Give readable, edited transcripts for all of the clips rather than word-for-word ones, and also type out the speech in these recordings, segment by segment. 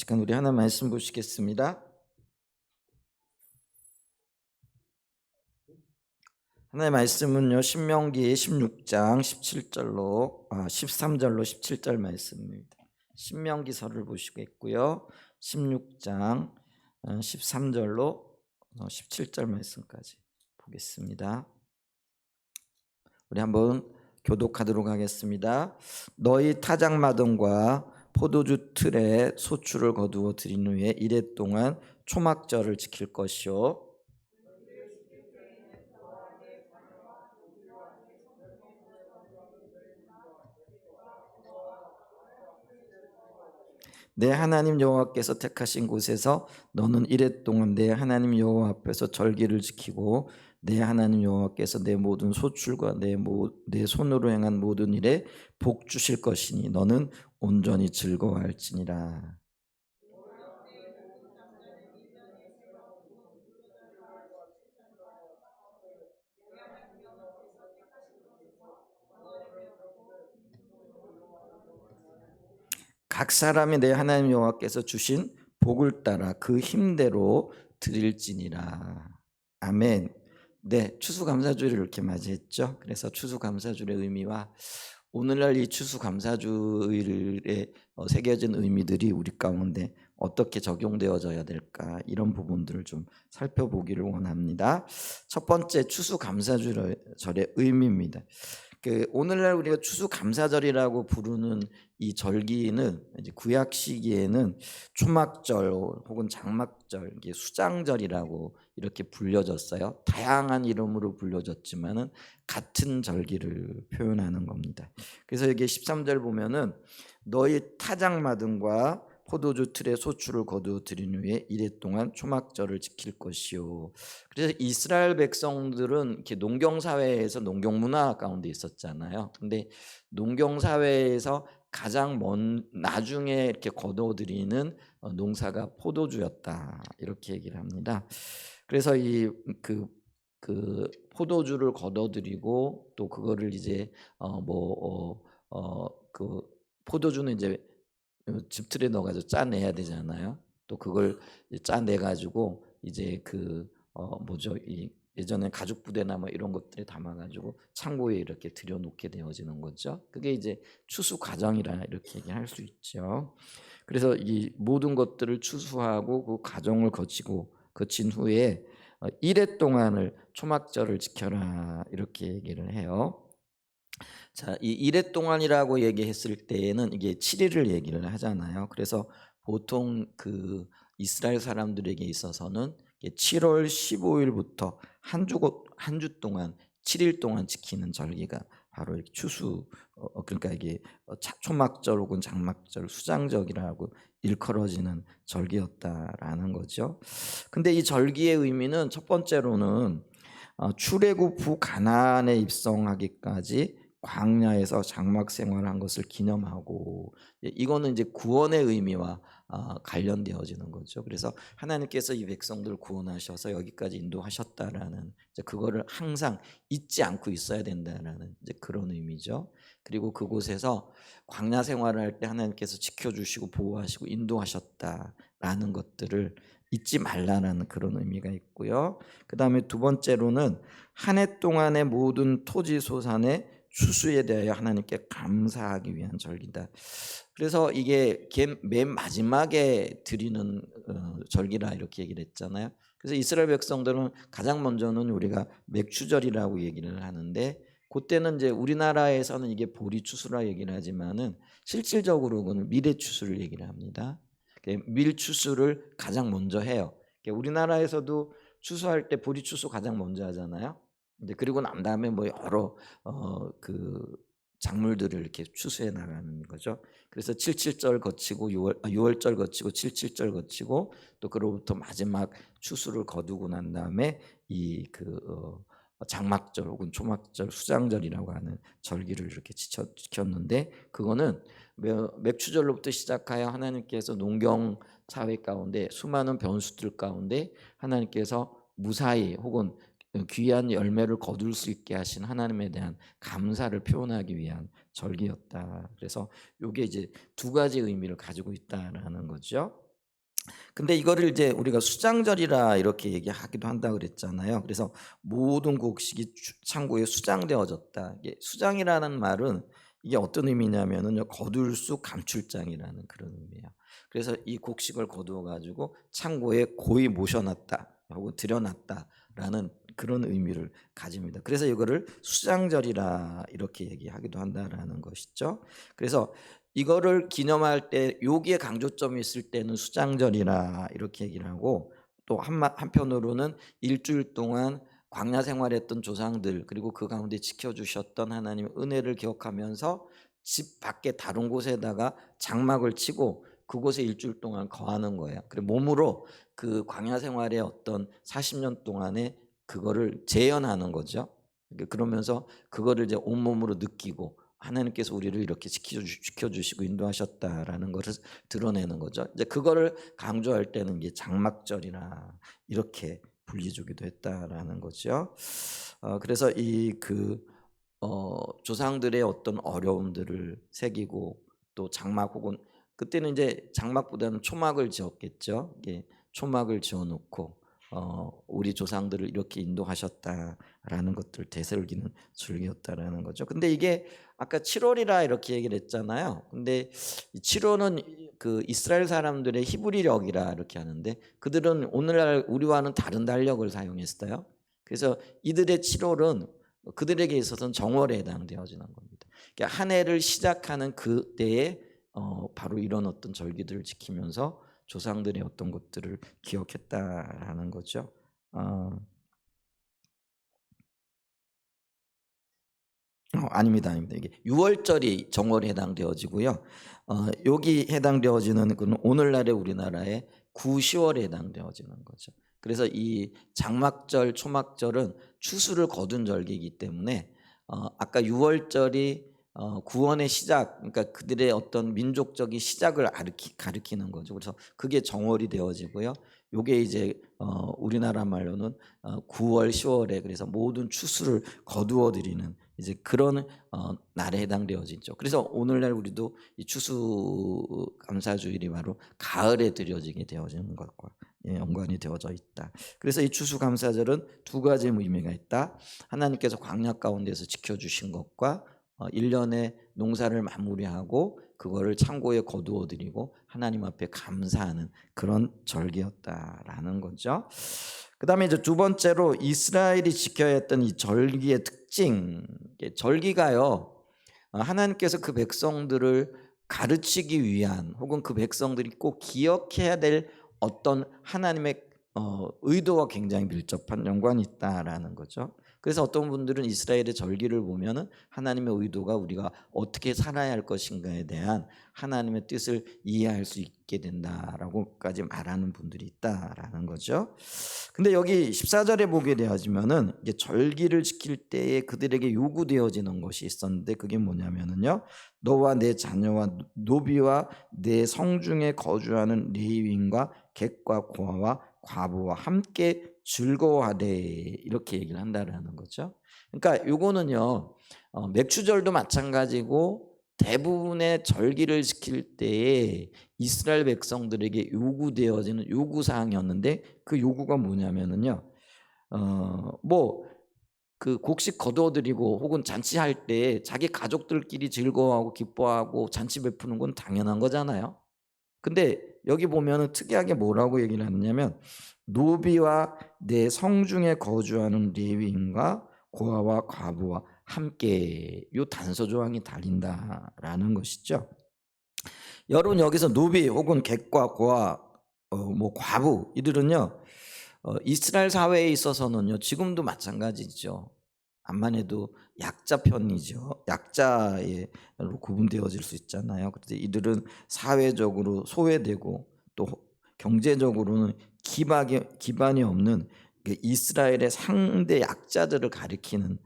시간 우리 하나 말씀 보시겠습니다. 하나의 말씀은요, 신명기 16장 17절로 13절로 17절 말씀입니다. 신명기서를 보시겠고요. 16장 13절로 17절 말씀까지 보겠습니다. 우리 한번 교독하도록 하겠습니다. 너희 타작마등과 포도주 틀에 소출을 거두어 들인 후에 이레 동안 초막절을 지킬 것이요 내 하나님 여호와께서 택하신 곳에서 너는 이레 동안 내 하나님 여호와 앞에서 절기를 지키고 내 하나님 여호와께서 내 모든 소출과 내 손으로 행한 모든 일에 복 주실 것이니 너는 온전히 즐거워할지니라. 각 사람이 내 하나님 여호와께서 주신 복을 따라 그 힘대로 드릴지니라. 아멘. 네, 추수감사주를 이렇게 맞이했죠. 그래서 추수감사주의 의미와 오늘날 이 추수감사주일에 새겨진 의미들이 우리 가운데 어떻게 적용되어져야 될까, 이런 부분들을 좀 살펴보기를 원합니다. 첫 번째, 추수감사절의 의미입니다. 오늘날 우리가 추수감사절이라고 부르는 이 절기는 이제 구약 시기에는 초막절 혹은 장막절, 이게 수장절이라고 이렇게 불려졌어요. 다양한 이름으로 불려졌지만은 같은 절기를 표현하는 겁니다. 그래서 여기 13절 보면은 너희 타작마등과 포도주 틀에 소출을 거두어 들인 후에 이레 동안 초막절을 지킬 것이요. 그래서 이스라엘 백성들은 이렇게 농경 사회에서 농경 문화 가운데 있었잖아요. 근데 농경 사회에서 가장 나중에 이렇게 거둬들이는 농사가 포도주였다, 이렇게 얘기를 합니다. 그래서 그 포도주를 거둬들이고 또 그거를 이제 그 포도주는 이제 집틀에 넣어가지고 짜내야 되잖아요. 또 그걸 짜내가지고 이제 이 예전에 가죽 부대나 뭐 이런 것들에 담아가지고 창고에 이렇게 들여놓게 되어지는 거죠. 그게 이제 추수 과정이라 이렇게 얘기할 수 있죠. 그래서 이 모든 것들을 추수하고 그 과정을 거친 후에 이레 동안을 초막절을 지켜라, 이렇게 얘기를 해요. 자, 이 이레 동안이라고 얘기했을 때에는 이게 7일을 얘기를 하잖아요. 그래서 보통 그 이스라엘 사람들에게 있어서는 7월 15일부터 한 주 동안 7일 동안 지키는 절기가 바로 추수, 그러니까 이게 초막절 혹은 장막절, 수장절이라고 일컬어지는 절기였다라는 거죠. 근데 이 절기의 의미는 첫 번째로는 출애굽 후 가나안에 입성하기까지 광야에서 장막 생활한 것을 기념하고, 이거는 이제 구원의 의미와 관련되어지는 거죠. 그래서 하나님께서 이 백성들을 구원하셔서 여기까지 인도하셨다라는, 이제 그거를 항상 잊지 않고 있어야 된다라는 이제 그런 의미죠. 그리고 그곳에서 광야 생활을 할 때 하나님께서 지켜주시고 보호하시고 인도하셨다라는 것들을 잊지 말라는 그런 의미가 있고요. 그 다음에 두 번째로는 한 해 동안의 모든 토지 소산의 추수에 대하여 하나님께 감사하기 위한 절기다. 그래서 이게 맨 마지막에 드리는 절기라 이렇게 얘기를 했잖아요. 그래서 이스라엘 백성들은 가장 먼저는 우리가 맥추절이라고 얘기를 하는데, 그때는 이제 우리나라에서는 이게 보리 추수라 얘기를 하지만은 실질적으로는 미래 추수를 얘기를 합니다. 밀 추수를 가장 먼저 해요. 우리나라에서도 추수할 때 보리 추수 가장 먼저 하잖아요. 이제 그리고 난 다음에 뭐 여러 그 작물들을 이렇게 추수해 나가는 거죠. 그래서 77절 거치고 6월절 거치고 77절 거치고 또 그로부터 마지막 추수를 거두고 난 다음에 장막절 혹은 초막절, 수장절이라고 하는 절기를 이렇게 지켰는데, 그거는 맥추절로부터 시작하여 하나님께서 농경 사회 가운데 수많은 변수들 가운데 하나님께서 무사히 혹은 귀한 열매를 거둘 수 있게 하신 하나님에 대한 감사를 표현하기 위한 절기였다. 그래서 이게 이제 두 가지 의미를 가지고 있다라는 거죠. 근데 이거를 이제 우리가 수장절이라 이렇게 얘기하기도 한다 그랬잖아요. 그래서 모든 곡식이 창고에 수장되어졌다. 이게 수장이라는 말은 이게 어떤 의미냐면은요, 거둘 수 감출장이라는 그런 의미예요. 그래서 이 곡식을 거두어 가지고 창고에 고이 모셔놨다 하고 들여놨다라는 그런 의미를 가집니다. 그래서 이거를 수장절이라 이렇게 얘기하기도 한다라는 것이죠. 그래서 이거를 기념할 때 여기에 강조점이 있을 때는 수장절이라 이렇게 얘기를 하고, 또 한편으로는 일주일 동안 광야 생활했던 조상들 그리고 그 가운데 지켜주셨던 하나님의 은혜를 기억하면서 집 밖에 다른 곳에다가 장막을 치고 그곳에 일주일 동안 거하는 거예요. 그리고 몸으로 그 광야 생활의 어떤 40년 동안에 그거를 재현하는 거죠. 그러면서 그거를 이제 온몸으로 느끼고 하나님께서 우리를 이렇게 지켜주시고 인도하셨다라는 것을 드러내는 거죠. 이제 그거를 강조할 때는 이게 장막절이나 이렇게 불리주기도 했다라는 거죠. 그래서 조상들의 어떤 어려움들을 새기고 또 장막 혹은 그때는 이제 장막보다는 초막을 지었겠죠. 예, 초막을 지어놓고 우리 조상들을 이렇게 인도하셨다라는 것들 되새기는 절기였다라는 거죠. 근데 이게 아까 7월이라 이렇게 얘기를 했잖아요. 근데 7월은 그 이스라엘 사람들의 히브리력이라 이렇게 하는데 그들은 오늘날 우리와는 다른 달력을 사용했어요. 그래서 이들의 7월은 그들에게 있어서는 정월에 해당되어지는 겁니다. 그러니까 한 해를 시작하는 그때에 바로 이런 어떤 절기들을 지키면서 조상들의 어떤 것들을 기억했다라는 거죠. 아닙니다, 아닙니다. 이게 6월절이 정월에 해당되어지고요. 여기 해당되어지는 그 오늘날의 우리나라의 9, 10월에 해당되어지는 거죠. 그래서 이 장막절, 초막절은 추수를 거둔 절기이기 때문에 아까 6월절이 구원의 시작, 그러니까 그들의 어떤 민족적인 시작을 가리키는 거죠. 그래서 그게 정월이 되어지고요. 요게 이제 우리나라 말로는 9월, 10월에 그래서 모든 추수를 거두어 드리는 이제 그런 날에 해당되어지죠. 그래서 오늘날 우리도 이 추수감사주일이 바로 가을에 드려지게 되어지는 것과 연관이 되어져 있다. 그래서 이 추수감사절은 두 가지 의미가 있다. 하나님께서 광야 가운데서 지켜주신 것과 1년의 농사를 마무리하고 그거를 창고에 거두어 드리고 하나님 앞에 감사하는 그런 절기였다라는 거죠. 그다음에 이제 두 번째로 이스라엘이 지켜야 했던 이 절기의 특징. 절기가요, 하나님께서 그 백성들을 가르치기 위한 혹은 그 백성들이 꼭 기억해야 될 어떤 하나님의 의도와 굉장히 밀접한 연관이 있다라는 거죠. 그래서 어떤 분들은 이스라엘의 절기를 보면은 하나님의 의도가 우리가 어떻게 살아야 할 것인가에 대한 하나님의 뜻을 이해할 수 있게 된다라고까지 말하는 분들이 있다라는 거죠. 근데 여기 14절에 보게 되어지면은 이제 절기를 지킬 때에 그들에게 요구되어지는 것이 있었는데 그게 뭐냐면은요, 너와 내 자녀와 노비와 내 성중에 거주하는 레위인과 객과 고아와 과부와 함께 즐거워하되 이렇게 얘기를 한다라는 거죠. 그러니까 요거는요, 맥추절도 마찬가지고 대부분의 절기를 지킬 때에 이스라엘 백성들에게 요구되어지는 요구사항이었는데 그 요구가 뭐냐면은요, 뭐 그 곡식 거두어드리고 혹은 잔치할 때 자기 가족들끼리 즐거워하고 기뻐하고 잔치 베푸는 건 당연한 거잖아요. 근데 여기 보면은 특이하게 뭐라고 얘기를 하느냐면 노비와 내 성중에 거주하는 레위인과 고아와 과부와 함께 요 단서 조항이 달린다라는 것이죠. 여러분 여기서 노비 혹은 객과 고아 뭐 과부 이들은요 이스라엘 사회에 있어서는요 지금도 마찬가지죠. 암만 해도 약자 편이죠. 약자에 구분되어질 수 있잖아요. 그런데 이들은 사회적으로 소외되고 또 경제적으로는 기반이 없는 이스라엘의 상대 약자들을 가리키는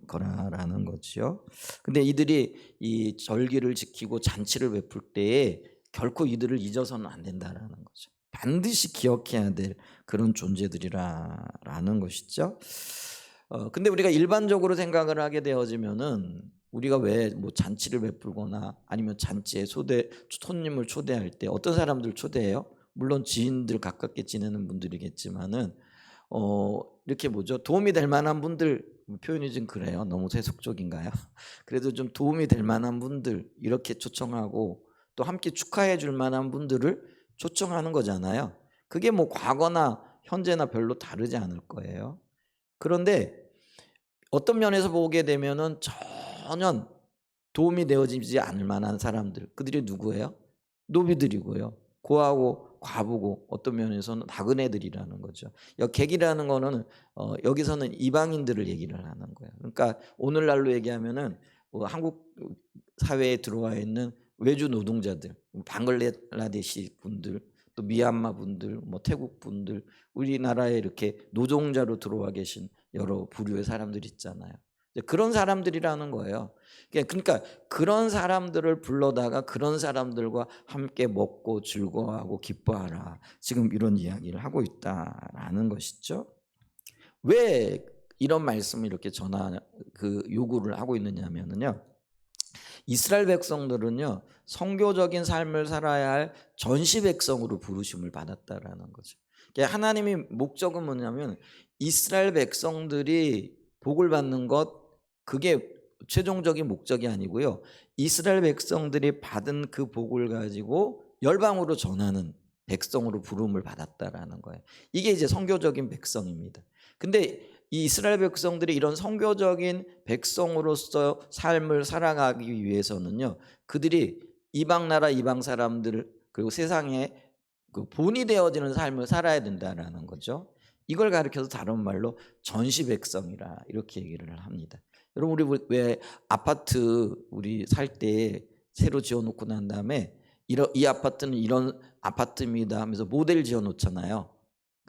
거라는 거죠. 근데 이들이 이 절기를 지키고 잔치를 베풀 때에 결코 이들을 잊어서는 안 된다라는 거죠. 반드시 기억해야 될 그런 존재들이라는 것이죠. 근데 우리가 일반적으로 생각을 하게 되어지면은 우리가 왜 뭐 잔치를 베풀거나 아니면 잔치에 손님을 초대할 때 어떤 사람들 초대해요? 물론 지인들 가깝게 지내는 분들이겠지만은 이렇게 뭐죠? 도움이 될 만한 분들, 표현이 좀 그래요. 너무 세속적인가요? 그래도 좀 도움이 될 만한 분들 이렇게 초청하고 또 함께 축하해 줄 만한 분들을 초청하는 거잖아요. 그게 뭐 과거나 현재나 별로 다르지 않을 거예요. 그런데 어떤 면에서 보게 되면은 전혀 도움이 되어지지 않을 만한 사람들, 그들이 누구예요? 노비들이고요. 고아고 과부고 어떤 면에서는 나그네들이라는 거죠. 객이라는 거는 여기서는 이방인들을 얘기를 하는 거예요. 그러니까 오늘날로 얘기하면은 한국 사회에 들어와 있는 외주 노동자들, 방글라데시 분들, 또 미얀마 분들, 뭐 태국 분들, 우리나라에 이렇게 노동자로 들어와 계신 여러 부류의 사람들 있잖아요. 그런 사람들이라는 거예요. 그러니까 그런 사람들을 불러다가 그런 사람들과 함께 먹고 즐거워하고 기뻐하라. 지금 이런 이야기를 하고 있다라는 것이죠. 왜 이런 말씀을 이렇게 요구를 하고 있느냐면요. 이스라엘 백성들은요, 선교적인 삶을 살아야 할 전시 백성으로 부르심을 받았다라는 거죠. 하나님의 목적은 뭐냐면 이스라엘 백성들이 복을 받는 것, 그게 최종적인 목적이 아니고요. 이스라엘 백성들이 받은 그 복을 가지고 열방으로 전하는 백성으로 부름을 받았다라는 거예요. 이게 이제 선교적인 백성입니다. 근데 이 이스라엘 백성들이 이런 선교적인 백성으로서 삶을 살아가기 위해서는요, 그들이 이방 나라 이방 사람들 그리고 세상에 그 본이 되어지는 삶을 살아야 된다라는 거죠. 이걸 가리켜서 다른 말로 전시 백성이라 이렇게 얘기를 합니다. 여러분 우리 왜 아파트 우리 살 때 새로 지어놓고 난 다음에 이 아파트는 이런 아파트입니다 하면서 모델 지어놓잖아요.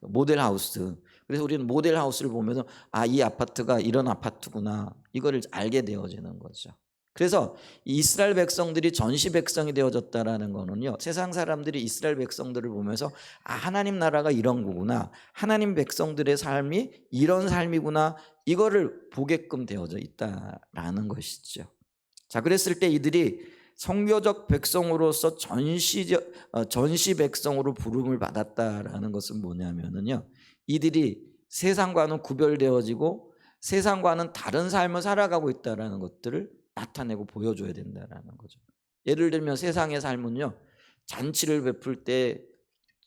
모델 하우스. 그래서 우리는 모델 하우스를 보면서 이 아파트가 이런 아파트구나 이거를 알게 되어지는 거죠. 그래서 이스라엘 백성들이 전시 백성이 되어졌다라는 거는요, 세상 사람들이 이스라엘 백성들을 보면서 하나님 나라가 이런 거구나, 하나님 백성들의 삶이 이런 삶이구나, 이거를 보게끔 되어져 있다라는 것이죠. 자, 그랬을 때 이들이 선교적 백성으로서 전시 백성으로 부름을 받았다라는 것은 뭐냐면요, 이들이 세상과는 구별되어지고 세상과는 다른 삶을 살아가고 있다라는 것들을 나타내고 보여줘야 된다라는 거죠. 예를 들면 세상의 삶은요, 잔치를 베풀 때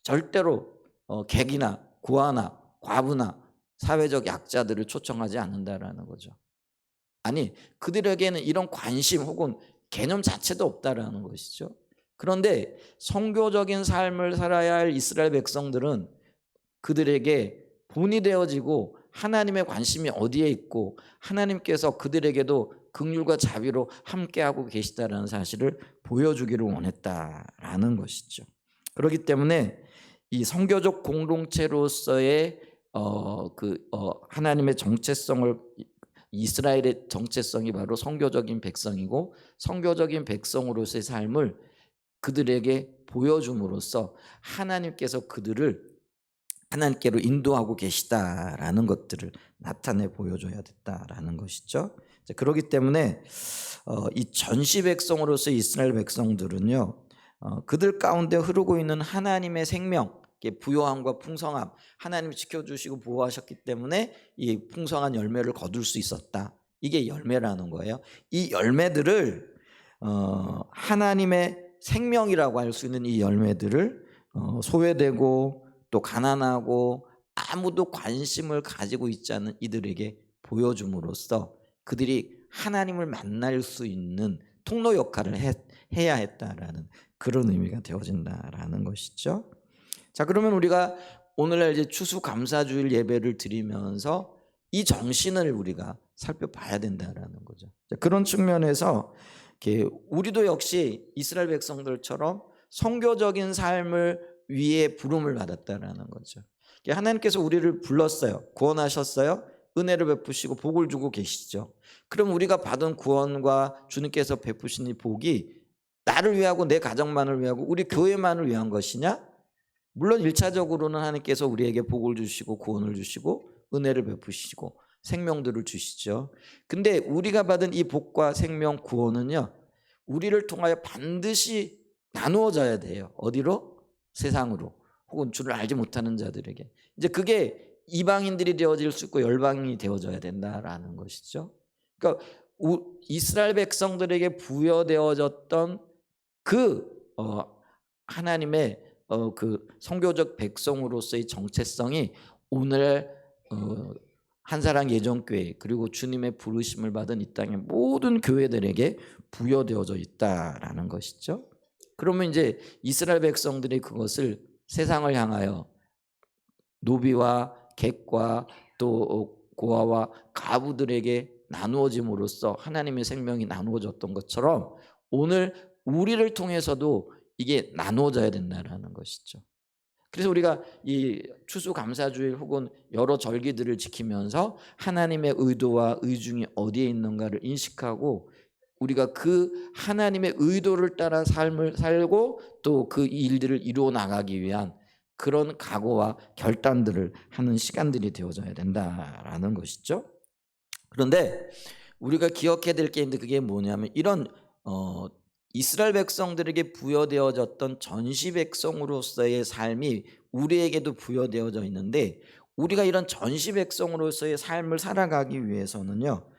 절대로 객이나 고아나 과부나 사회적 약자들을 초청하지 않는다라는 거죠. 아니, 그들에게는 이런 관심 혹은 개념 자체도 없다라는 것이죠. 그런데 선교적인 삶을 살아야 할 이스라엘 백성들은 그들에게 본이 되어지고 하나님의 관심이 어디에 있고 하나님께서 그들에게도 긍휼과 자비로 함께하고 계시다라는 사실을 보여주기를 원했다라는 것이죠. 그렇기 때문에 이 선교적 공동체로서의 하나님의 정체성을, 이스라엘의 정체성이 바로 선교적인 백성이고 선교적인 백성으로서의 삶을 그들에게 보여줌으로써 하나님께서 그들을 하나님께로 인도하고 계시다라는 것들을 나타내 보여줘야 됐다라는 것이죠. 그렇기 때문에 이 전시 백성으로서 이스라엘 백성들은요, 그들 가운데 흐르고 있는 하나님의 생명, 부요함과 풍성함, 하나님이 지켜주시고 보호하셨기 때문에 이 풍성한 열매를 거둘 수 있었다. 이게 열매라는 거예요. 이 열매들을 하나님의 생명이라고 할 수 있는 이 열매들을 소외되고 또 가난하고 아무도 관심을 가지고 있지 않은 이들에게 보여줌으로써 그들이 하나님을 만날 수 있는 통로 역할을 해야 했다라는 그런 의미가 되어진다라는 것이죠. 자, 그러면 우리가 오늘날 이제 추수감사주일 예배를 드리면서 이 정신을 우리가 살펴봐야 된다라는 거죠. 그런 측면에서 우리도 역시 이스라엘 백성들처럼 선교적인 삶을 위에 부름을 받았다라는 거죠. 하나님께서 우리를 불렀어요. 구원하셨어요. 은혜를 베푸시고 복을 주고 계시죠. 그럼 우리가 받은 구원과 주님께서 베푸신 이 복이 나를 위하고 내 가정만을 위하고 우리 교회만을 위한 것이냐? 물론 1차적으로는 하나님께서 우리에게 복을 주시고 구원을 주시고 은혜를 베푸시고 생명들을 주시죠. 근데 우리가 받은 이 복과 생명, 구원은요, 우리를 통하여 반드시 나누어져야 돼요. 어디로? 세상으로. 혹은 주를 알지 못하는 자들에게. 이제 그게 이방인들이 되어질 수 있고 열방이 되어져야 된다라는 것이죠. 그러니까 이스라엘 백성들에게 부여되어졌던 그 하나님의 그 선교적 백성으로서의 정체성이 오늘 한사랑 예정교회 그리고 주님의 부르심을 받은 이 땅의 모든 교회들에게 부여되어져 있다라는 것이죠. 그러면 이제 이스라엘 백성들이 그것을 세상을 향하여 노비와 객과 또 고아와 가부들에게 나누어짐으로써 하나님의 생명이 나누어졌던 것처럼 오늘 우리를 통해서도 이게 나누어져야 된다는 것이죠. 그래서 우리가 이 추수감사주일 혹은 여러 절기들을 지키면서 하나님의 의도와 의중이 어디에 있는가를 인식하고 우리가 그 하나님의 의도를 따라 삶을 살고 또 그 일들을 이루어 나가기 위한 그런 각오와 결단들을 하는 시간들이 되어져야 된다라는 것이죠. 그런데 우리가 기억해야 될 게 있는데 그게 뭐냐면 이런 이스라엘 백성들에게 부여되어졌던 전시 백성으로서의 삶이 우리에게도 부여되어져 있는데 우리가 이런 전시 백성으로서의 삶을 살아가기 위해서는요.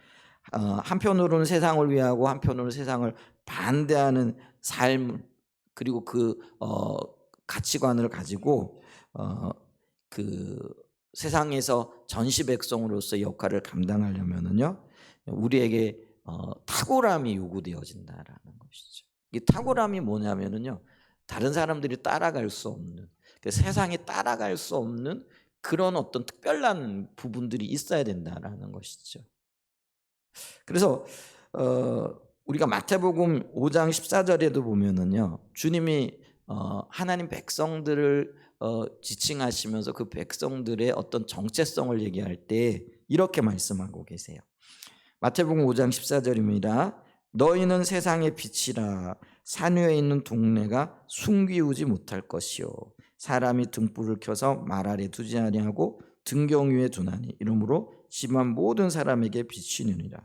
한편으로는 세상을 위하고 한편으로는 세상을 반대하는 삶 그리고 그 가치관을 가지고 그 세상에서 전시 백성으로서의 역할을 감당하려면은요 우리에게 탁월함이 요구되어진다라는 것이죠. 이 탁월함이 뭐냐면은요 다른 사람들이 따라갈 수 없는 세상이 따라갈 수 없는 그런 어떤 특별한 부분들이 있어야 된다라는 것이죠. 그래서 우리가 마태복음 5장 14절에도 보면은요 주님이 하나님 백성들을 지칭하시면서 그 백성들의 어떤 정체성을 얘기할 때 이렇게 말씀하고 계세요. 마태복음 5장 14절입니다. 너희는 세상의 빛이라. 산 위에 있는 동네가 숨기우지 못할 것이요 사람이 등불을 켜서 말 아래 두지 아니하고 등경 위에 두나니 이러므로 심한 모든 사람에게 비치느니라.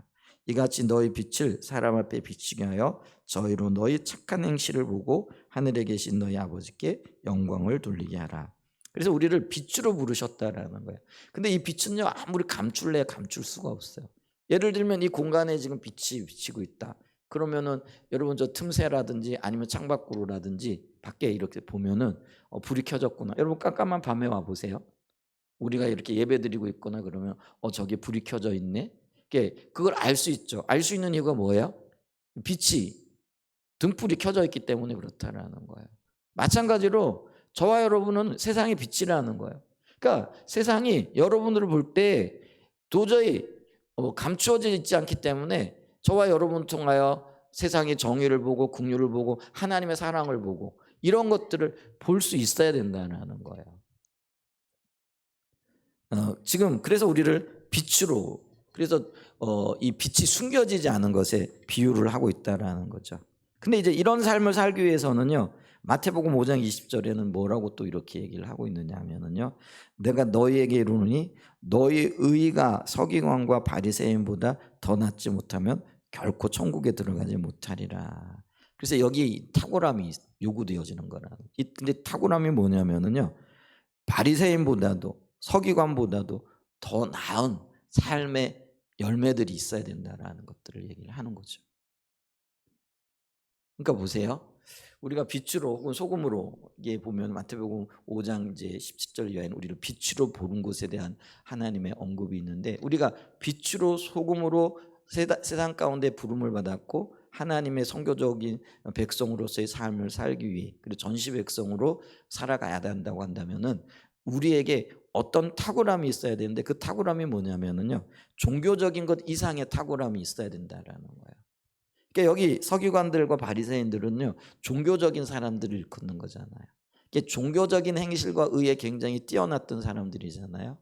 이같이 너희 빛을 사람 앞에 비치게 하여 저희로 너희 착한 행실을 보고 하늘에 계신 너희 아버지께 영광을 돌리게 하라. 그래서 우리를 빛으로 부르셨다라는 거예요. 근데 이 빛은요 아무리 감출래야 감출 수가 없어요. 예를 들면 이 공간에 지금 빛이 비치고 있다. 그러면은 여러분 저 틈새라든지 아니면 창밖으로라든지 밖에 이렇게 보면은 불이 켜졌구나. 여러분 깜깜한 밤에 와 보세요. 우리가 이렇게 예배드리고 있거나 그러면 저기 불이 켜져 있네. 그걸 알 수 있죠. 알 수 있는 이유가 뭐예요? 빛이 등불이 켜져 있기 때문에 그렇다라는 거예요. 마찬가지로 저와 여러분은 세상의 빛이라는 거예요. 그러니까 세상이 여러분들을 볼 때 도저히 감추어져 있지 않기 때문에 저와 여러분을 통하여 세상의 정의를 보고 긍휼을 보고 하나님의 사랑을 보고 이런 것들을 볼 수 있어야 된다는 거예요. 지금 그래서 우리를 빛으로 그래서 이 빛이 숨겨지지 않은 것에 비유를 하고 있다라는 거죠. 근데 이제 이런 삶을 살기 위해서는요. 마태복음 5장 20절에는 뭐라고 또 이렇게 얘기를 하고 있느냐 하면은요. 내가 너희에게 이르노니 너희 의가 서기관과 바리새인보다 더 낫지 못하면 결코 천국에 들어가지 못하리라. 그래서 여기 탁월함이 요구되어지는 거라. 근데 탁월함이 뭐냐면은요. 바리새인보다도 서기관보다도 더 나은 삶의 열매들이 있어야 된다라는 것들을 얘기를 하는 거죠. 그러니까 보세요. 우리가 빛으로 혹은 소금으로 이게 보면 마태복음 5장 이제 17절 이하에는 우리를 빛으로 보는 것에 대한 하나님의 언급이 있는데 우리가 빛으로 소금으로 세상 가운데 부름을 받았고 하나님의 선교적인 백성으로서의 삶을 살기 위해 그리고 전시 백성으로 살아가야 된다고 한다면은 우리에게 어떤 탁월함이 있어야 되는데 그 탁월함이 뭐냐면은요 종교적인 것 이상의 탁월함이 있어야 된다라는 거예요. 그러니까 여기 서기관들과 바리새인들은요 종교적인 사람들을 일컫는 거잖아요. 종교적인 행실과 의에 굉장히 뛰어났던 사람들이잖아요.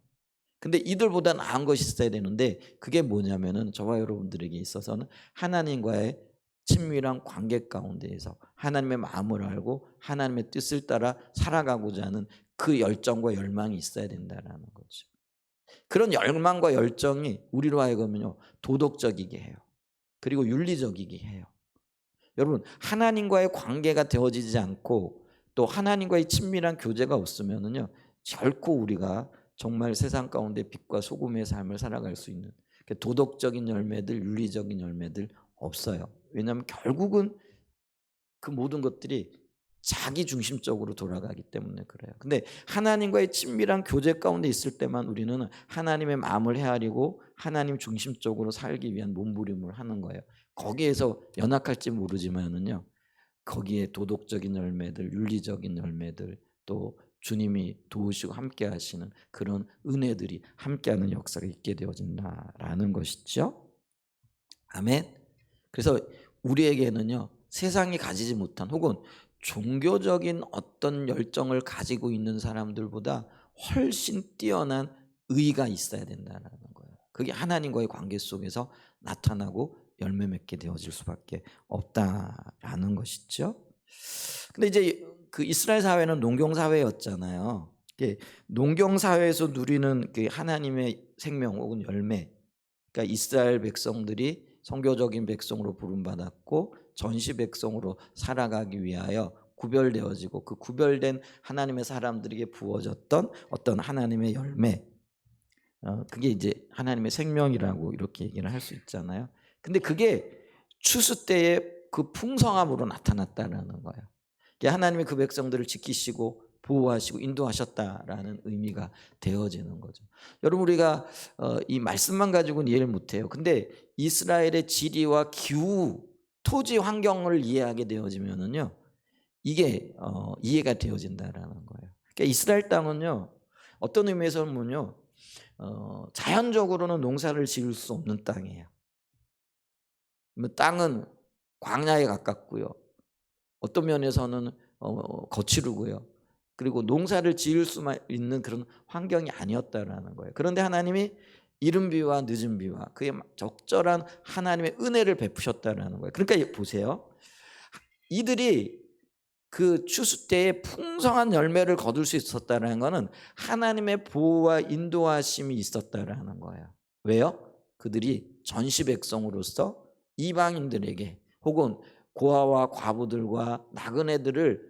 근데 이들보다 나은 것이 있어야 되는데 그게 뭐냐면은 저와 여러분들에게 있어서는 하나님과의 친밀한 관계 가운데에서 하나님의 마음을 알고 하나님의 뜻을 따라 살아가고자 하는 그 열정과 열망이 있어야 된다는 거죠. 그런 열망과 열정이 우리로 하여금요 도덕적이게 해요. 그리고 윤리적이게 해요. 여러분 하나님과의 관계가 되어지지 않고 또 하나님과의 친밀한 교제가 없으면은요 결코 우리가 정말 세상 가운데 빛과 소금의 삶을 살아갈 수 있는 도덕적인 열매들, 윤리적인 열매들 없어요. 왜냐하면 결국은 그 모든 것들이 자기 중심적으로 돌아가기 때문에 그래요. 근데 하나님과의 친밀한 교제 가운데 있을 때만 우리는 하나님의 마음을 헤아리고 하나님 중심적으로 살기 위한 몸부림을 하는 거예요. 거기에서 연약할지 모르지만은요. 거기에 도덕적인 열매들, 윤리적인 열매들, 또 주님이 도우시고 함께 하시는 그런 은혜들이 함께하는 역사가 있게 되어진다라는 것이죠. 아멘. 그래서 우리에게는요. 세상이 가지지 못한 혹은 종교적인 어떤 열정을 가지고 있는 사람들보다 훨씬 뛰어난 의가 있어야 된다는 거예요. 그게 하나님과의 관계 속에서 나타나고 열매 맺게 되어질 수밖에 없다라는 것이죠. 근데 이제 그 이스라엘 사회는 농경 사회였잖아요. 농경 사회에서 누리는 그 하나님의 생명 혹은 열매, 그러니까 이스라엘 백성들이 선교적인 백성으로 부름받았고 전시 백성으로 살아가기 위하여 구별되어지고 그 구별된 하나님의 사람들에게 부어졌던 어떤 하나님의 열매, 그게 이제 하나님의 생명이라고 이렇게 얘기를 할 수 있잖아요. 근데 그게 추수 때의 그 풍성함으로 나타났다는 거예요. 하나님이 그 백성들을 지키시고 보호하시고 인도하셨다라는 의미가 되어지는 거죠. 여러분 우리가 이 말씀만 가지고는 이해를 못해요. 근데 이스라엘의 지리와 기후, 토지 환경을 이해하게 되어지면은요, 이게 이해가 되어진다라는 거예요. 그러니까 이스라엘 땅은요, 어떤 의미에서는요, 자연적으로는 농사를 지을 수 없는 땅이에요. 땅은 광야에 가깝고요. 어떤 면에서는 거칠고요. 그리고 농사를 지을 수만 있는 그런 환경이 아니었다라는 거예요. 그런데 하나님이 이른 비와 늦은 비와 그의 적절한 하나님의 은혜를 베푸셨다라는 거예요. 그러니까 보세요. 이들이 그 추수 때에 풍성한 열매를 거둘 수 있었다는 것은 하나님의 보호와 인도하심이 있었다라는 거예요. 왜요? 그들이 전시 백성으로서 이방인들에게 혹은 고아와 과부들과 나그네들을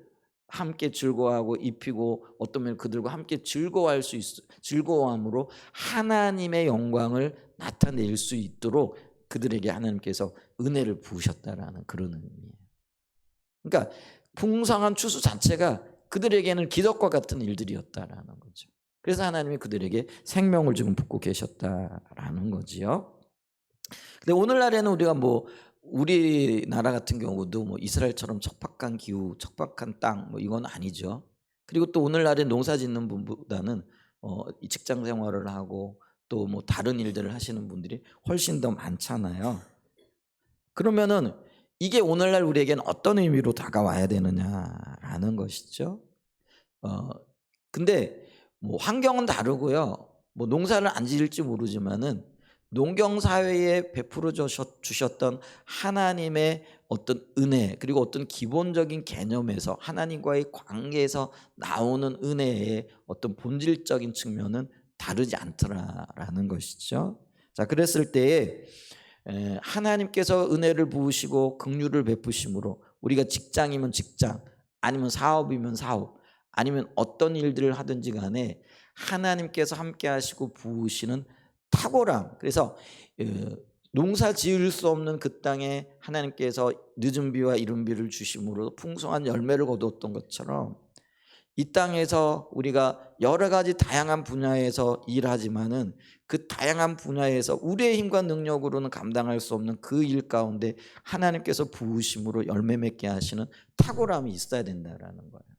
함께 즐거워하고 입히고 어떤 면 그들과 함께 즐거워할 수 즐거워함으로 하나님의 영광을 나타낼 수 있도록 그들에게 하나님께서 은혜를 부으셨다라는 그런 의미예요. 그러니까 풍성한 추수 자체가 그들에게는 기적과 같은 일들이었다라는 거죠. 그래서 하나님이 그들에게 생명을 지금 붓고 계셨다라는 거지요. 근데 오늘날에는 우리가 우리나라 같은 경우도 이스라엘처럼 척박한 기후, 척박한 땅 이건 아니죠. 그리고 또 오늘날에 농사 짓는 분보다는 이 직장 생활을 하고 또 다른 일들을 하시는 분들이 훨씬 더 많잖아요. 그러면은 이게 오늘날 우리에게는 어떤 의미로 다가와야 되느냐라는 것이죠. 근데 환경은 다르고요. 농사를 안 지을지 모르지만은 농경 사회에 베풀어 주셨던 하나님의 어떤 은혜 그리고 어떤 기본적인 개념에서 하나님과의 관계에서 나오는 은혜의 어떤 본질적인 측면은 다르지 않더라라는 것이죠. 자, 그랬을 때에 하나님께서 은혜를 부으시고 긍휼을 베푸심으로 우리가 직장이면 직장 아니면 사업이면 사업 아니면 어떤 일들을 하든지 간에 하나님께서 함께 하시고 부으시는 탁월함. 그래서 농사 지을 수 없는 그 땅에 하나님께서 늦은 비와 이른 비를 주심으로 풍성한 열매를 거두었던 것처럼 이 땅에서 우리가 여러 가지 다양한 분야에서 일하지만은 그 다양한 분야에서 우리의 힘과 능력으로는 감당할 수 없는 그 일 가운데 하나님께서 부으심으로 열매 맺게 하시는 탁월함이 있어야 된다라는 거예요.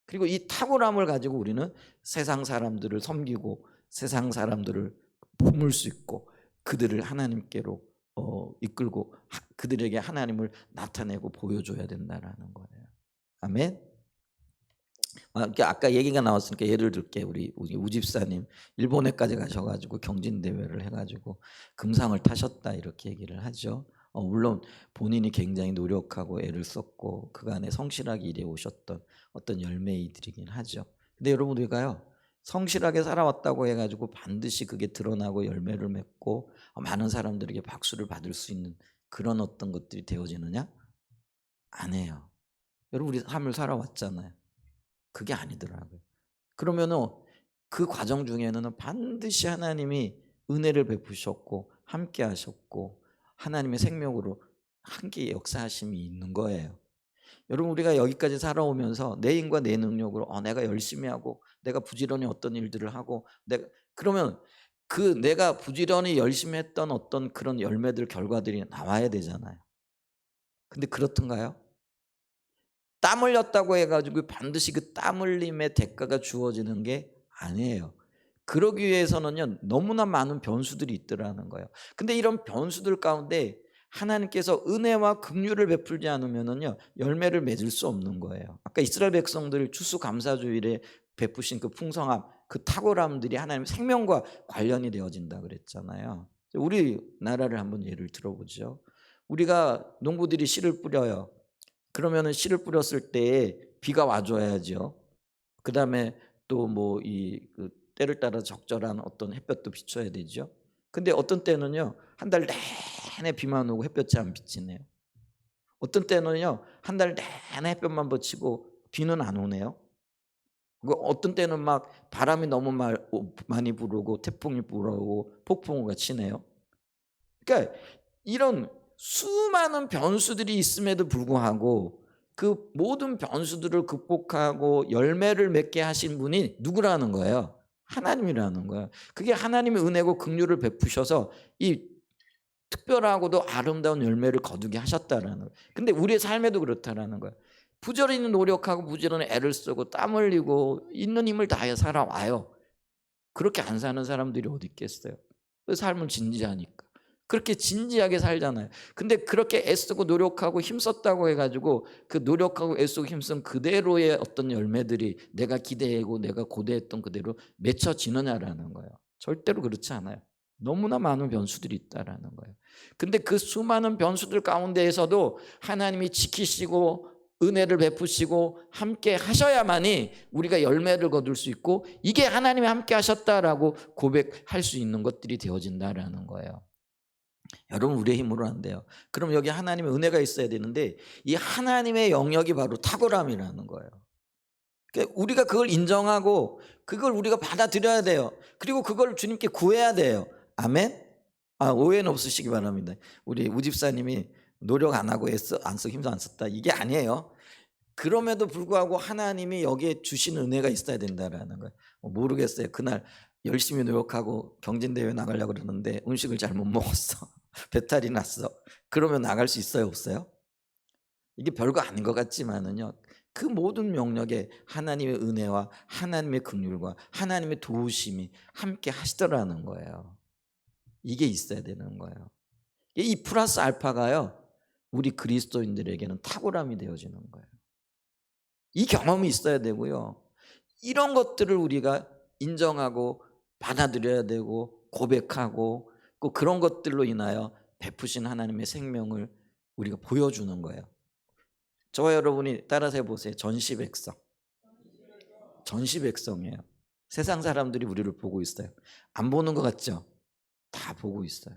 그리고 이 탁월함을 가지고 우리는 세상 사람들을 섬기고 세상 사람들을 품을 수 있고 그들을 하나님께로 이끌고 그들에게 하나님을 나타내고 보여줘야 된다라는 거예요. 아멘. 아까 얘기가 나왔으니까 예를 들게 우리 우집사님 일본에까지 가셔가지고 경진 대회를 해가지고 금상을 타셨다 이렇게 얘기를 하죠. 물론 본인이 굉장히 노력하고 애를 썼고 그간에 성실하게 일해 오셨던 어떤 열매이들이긴 하죠. 근데 여러분 우리가요 성실하게 살아왔다고 해가지고 반드시 그게 드러나고 열매를 맺고 많은 사람들에게 박수를 받을 수 있는 그런 어떤 것들이 되어지느냐? 안 해요. 여러분 우리 삶을 살아왔잖아요. 그게 아니더라고요. 그러면은 그 과정 중에는 반드시 하나님이 은혜를 베푸셨고 함께 하셨고 하나님의 생명으로 함께 역사하심이 있는 거예요. 여러분 우리가 여기까지 살아오면서 내 힘과 내 능력으로 내가 열심히 하고 내가 부지런히 어떤 일들을 하고 내가 그러면 그 내가 부지런히 열심히 했던 어떤 그런 열매들 결과들이 나와야 되잖아요. 근데 그렇던가요? 땀 흘렸다고 해 가지고 반드시 그 땀 흘림의 대가가 주어지는 게 아니에요. 그러기 위해서는요 너무나 많은 변수들이 있더라는 거예요. 근데 이런 변수들 가운데 하나님께서 은혜와 긍휼을 베풀지 않으면은요 열매를 맺을 수 없는 거예요. 아까 이스라엘 백성들 추수감사주일에 베푸신 그 풍성함, 그 탁월함들이 하나님의 생명과 관련이 되어진다 그랬잖아요. 우리나라를 한번 예를 들어보죠. 우리가 농부들이 씨를 뿌려요. 그러면은 씨를 뿌렸을 때 비가 와줘야죠. 그다음에 또 뭐 그 때를 따라 적절한 어떤 햇볕도 비춰야 되죠. 근데 어떤 때는요 한 달 내내 비만 오고 햇볕이 안 비치네요. 어떤 때는요 한 달 내내 햇볕만 비치고 비는 안 오네요. 어떤 때는 막 바람이 너무 많이 불고 태풍이 불어오고 폭풍우가 치네요. 그러니까 이런 수많은 변수들이 있음에도 불구하고 그 모든 변수들을 극복하고 열매를 맺게 하신 분이 누구라는 거예요? 하나님이라는 거예요. 그게 하나님의 은혜고 긍휼을 베푸셔서 이 특별하고도 아름다운 열매를 거두게 하셨다라는 거예요. 근데 우리의 삶에도 그렇다라는 거예요. 부지런히 노력하고 부지런히 애를 쓰고 땀 흘리고 있는 힘을 다해 살아와요. 그렇게 안 사는 사람들이 어디 있겠어요? 그 삶은 진지하니까. 그렇게 진지하게 살잖아요. 근데 그렇게 애쓰고 노력하고 힘썼다고 해가지고 그 노력하고 애쓰고 힘쓴 그대로의 어떤 열매들이 내가 기대하고 내가 고대했던 그대로 맺혀지느냐라는 거예요. 절대로 그렇지 않아요. 너무나 많은 변수들이 있다라는 거예요. 근데 그 수많은 변수들 가운데에서도 하나님이 지키시고 은혜를 베푸시고 함께 하셔야만이 우리가 열매를 거둘 수 있고 이게 하나님이 함께 하셨다라고 고백할 수 있는 것들이 되어진다라는 거예요. 여러분 우리의 힘으로 안 돼요. 그럼 여기 하나님의 은혜가 있어야 되는데 이 하나님의 영역이 바로 탁월함이라는 거예요. 그러니까 우리가 그걸 인정하고 그걸 우리가 받아들여야 돼요. 그리고 그걸 주님께 구해야 돼요. 아멘? 오해는 없으시기 바랍니다. 우리 우집사님이 노력 안 하고 애써 안 쓰고 힘도 안 썼다 이게 아니에요. 그럼에도 불구하고 하나님이 여기에 주신 은혜가 있어야 된다라는 거예요. 모르겠어요. 그날 열심히 노력하고 경진대회 나가려고 그러는데 음식을 잘 못 먹었어. 배탈이 났어. 그러면 나갈 수 있어요? 없어요? 이게 별거 아닌 것 같지만은요. 그 모든 영역에 하나님의 은혜와 하나님의 긍휼과 하나님의 도우심이 함께 하시더라는 거예요. 이게 있어야 되는 거예요. 이 플러스 알파가요. 우리 그리스도인들에게는 탁월함이 되어지는 거예요. 이 경험이 있어야 되고요. 이런 것들을 우리가 인정하고 받아들여야 되고 고백하고 꼭 그런 것들로 인하여 베푸신 하나님의 생명을 우리가 보여주는 거예요. 저와 여러분이 따라서 해보세요. 전시백성. 전시백성이에요. 세상 사람들이 우리를 보고 있어요. 안 보는 것 같죠? 다 보고 있어요.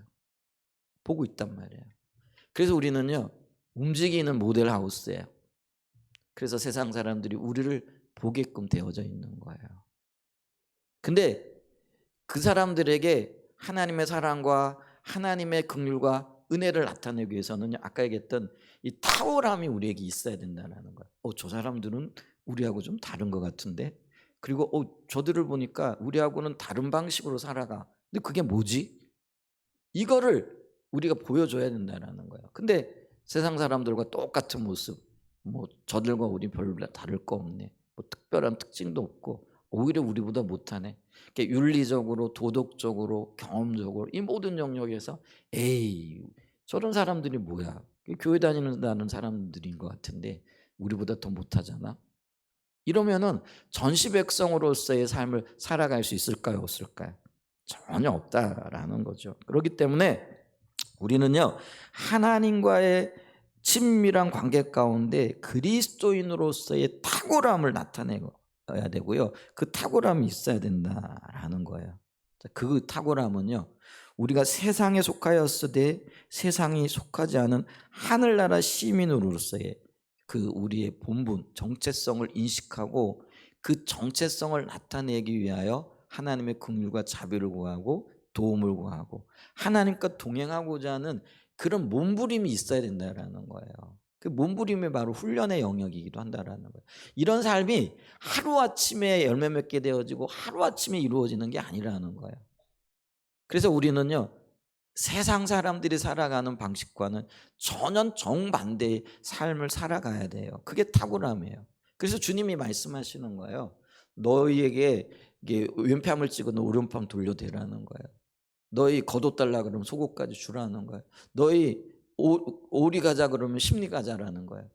보고 있단 말이에요. 그래서 우리는요. 움직이는 모델 하우스예요. 그래서 세상 사람들이 우리를 보게끔 되어져 있는 거예요. 근데 그 사람들에게 하나님의 사랑과 하나님의 긍휼과 은혜를 나타내기 위해서는 아까 얘기했던 이 탁월함이 우리에게 있어야 된다는 거예요. 저 사람들은 우리하고 좀 다른 것 같은데 그리고 저들을 보니까 우리하고는 다른 방식으로 살아가. 근데 그게 뭐지? 이거를 우리가 보여줘야 된다는 거예요. 근데 세상 사람들과 똑같은 모습 뭐 저들과 우리 별로 다를 거 없네. 뭐 특별한 특징도 없고 오히려 우리보다 못하네. 윤리적으로 도덕적으로 경험적으로 이 모든 영역에서 에이 저런 사람들이 뭐야. 교회 다니는 사람들인 것 같은데 우리보다 더 못하잖아. 이러면은 전시백성으로서의 삶을 살아갈 수 있을까요? 없을까요? 전혀 없다라는 거죠. 그렇기 때문에 우리는요 하나님과의 친밀한 관계 가운데 그리스도인으로서의 탁월함을 나타내야 되고요. 그 탁월함이 있어야 된다라는 거예요. 그 탁월함은요. 우리가 세상에 속하였으되 세상이 속하지 않은 하늘나라 시민으로서의 그 우리의 본분, 정체성을 인식하고 그 정체성을 나타내기 위하여 하나님의 긍휼과 자비를 구하고 도움을 구하고 하나님과 동행하고자 하는 그런 몸부림이 있어야 된다라는 거예요. 그 몸부림이 바로 훈련의 영역이기도 한다라는 거예요. 이런 삶이 하루아침에 열매 맺게 되어지고 하루아침에 이루어지는 게 아니라는 거예요. 그래서 우리는요, 세상 사람들이 살아가는 방식과는 전혀 정반대의 삶을 살아가야 돼요. 그게 탁월함이에요. 그래서 주님이 말씀하시는 거예요. 너희에게 이게 왼뺨을 찍어도 오른뺨 돌려대라는 거예요. 너희 겉옷 달라 그러면 속옷까지 주라는 거예요. 너희 오리 가자 그러면 심리 가자라는 거예요.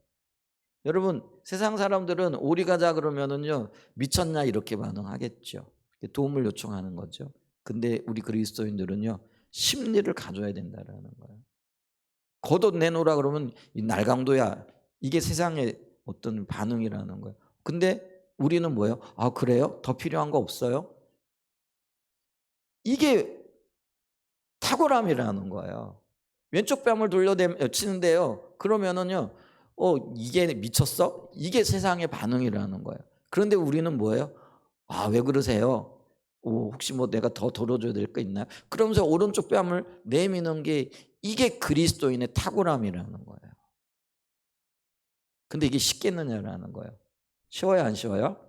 여러분, 세상 사람들은 오리 가자 그러면은요, 미쳤냐 이렇게 반응하겠죠. 도움을 요청하는 거죠. 근데 우리 그리스도인들은요, 심리를 가져야 된다라는 거예요. 겉옷 내놓으라 그러면 이 날강도야. 이게 세상의 어떤 반응이라는 거예요. 근데 우리는 뭐예요? 아, 그래요? 더 필요한 거 없어요? 이게 탁월함이라는 거예요. 왼쪽 뺨을 돌려치는데요. 그러면은요, 이게 미쳤어? 이게 세상의 반응이라는 거예요. 그런데 우리는 뭐예요? 아, 왜 그러세요? 혹시 뭐 내가 더 돌어줘야 될 거 있나요? 그러면서 오른쪽 뺨을 내미는 게 이게 그리스도인의 탁월함이라는 거예요. 근데 이게 쉽겠느냐라는 거예요. 쉬워요, 안 쉬워요?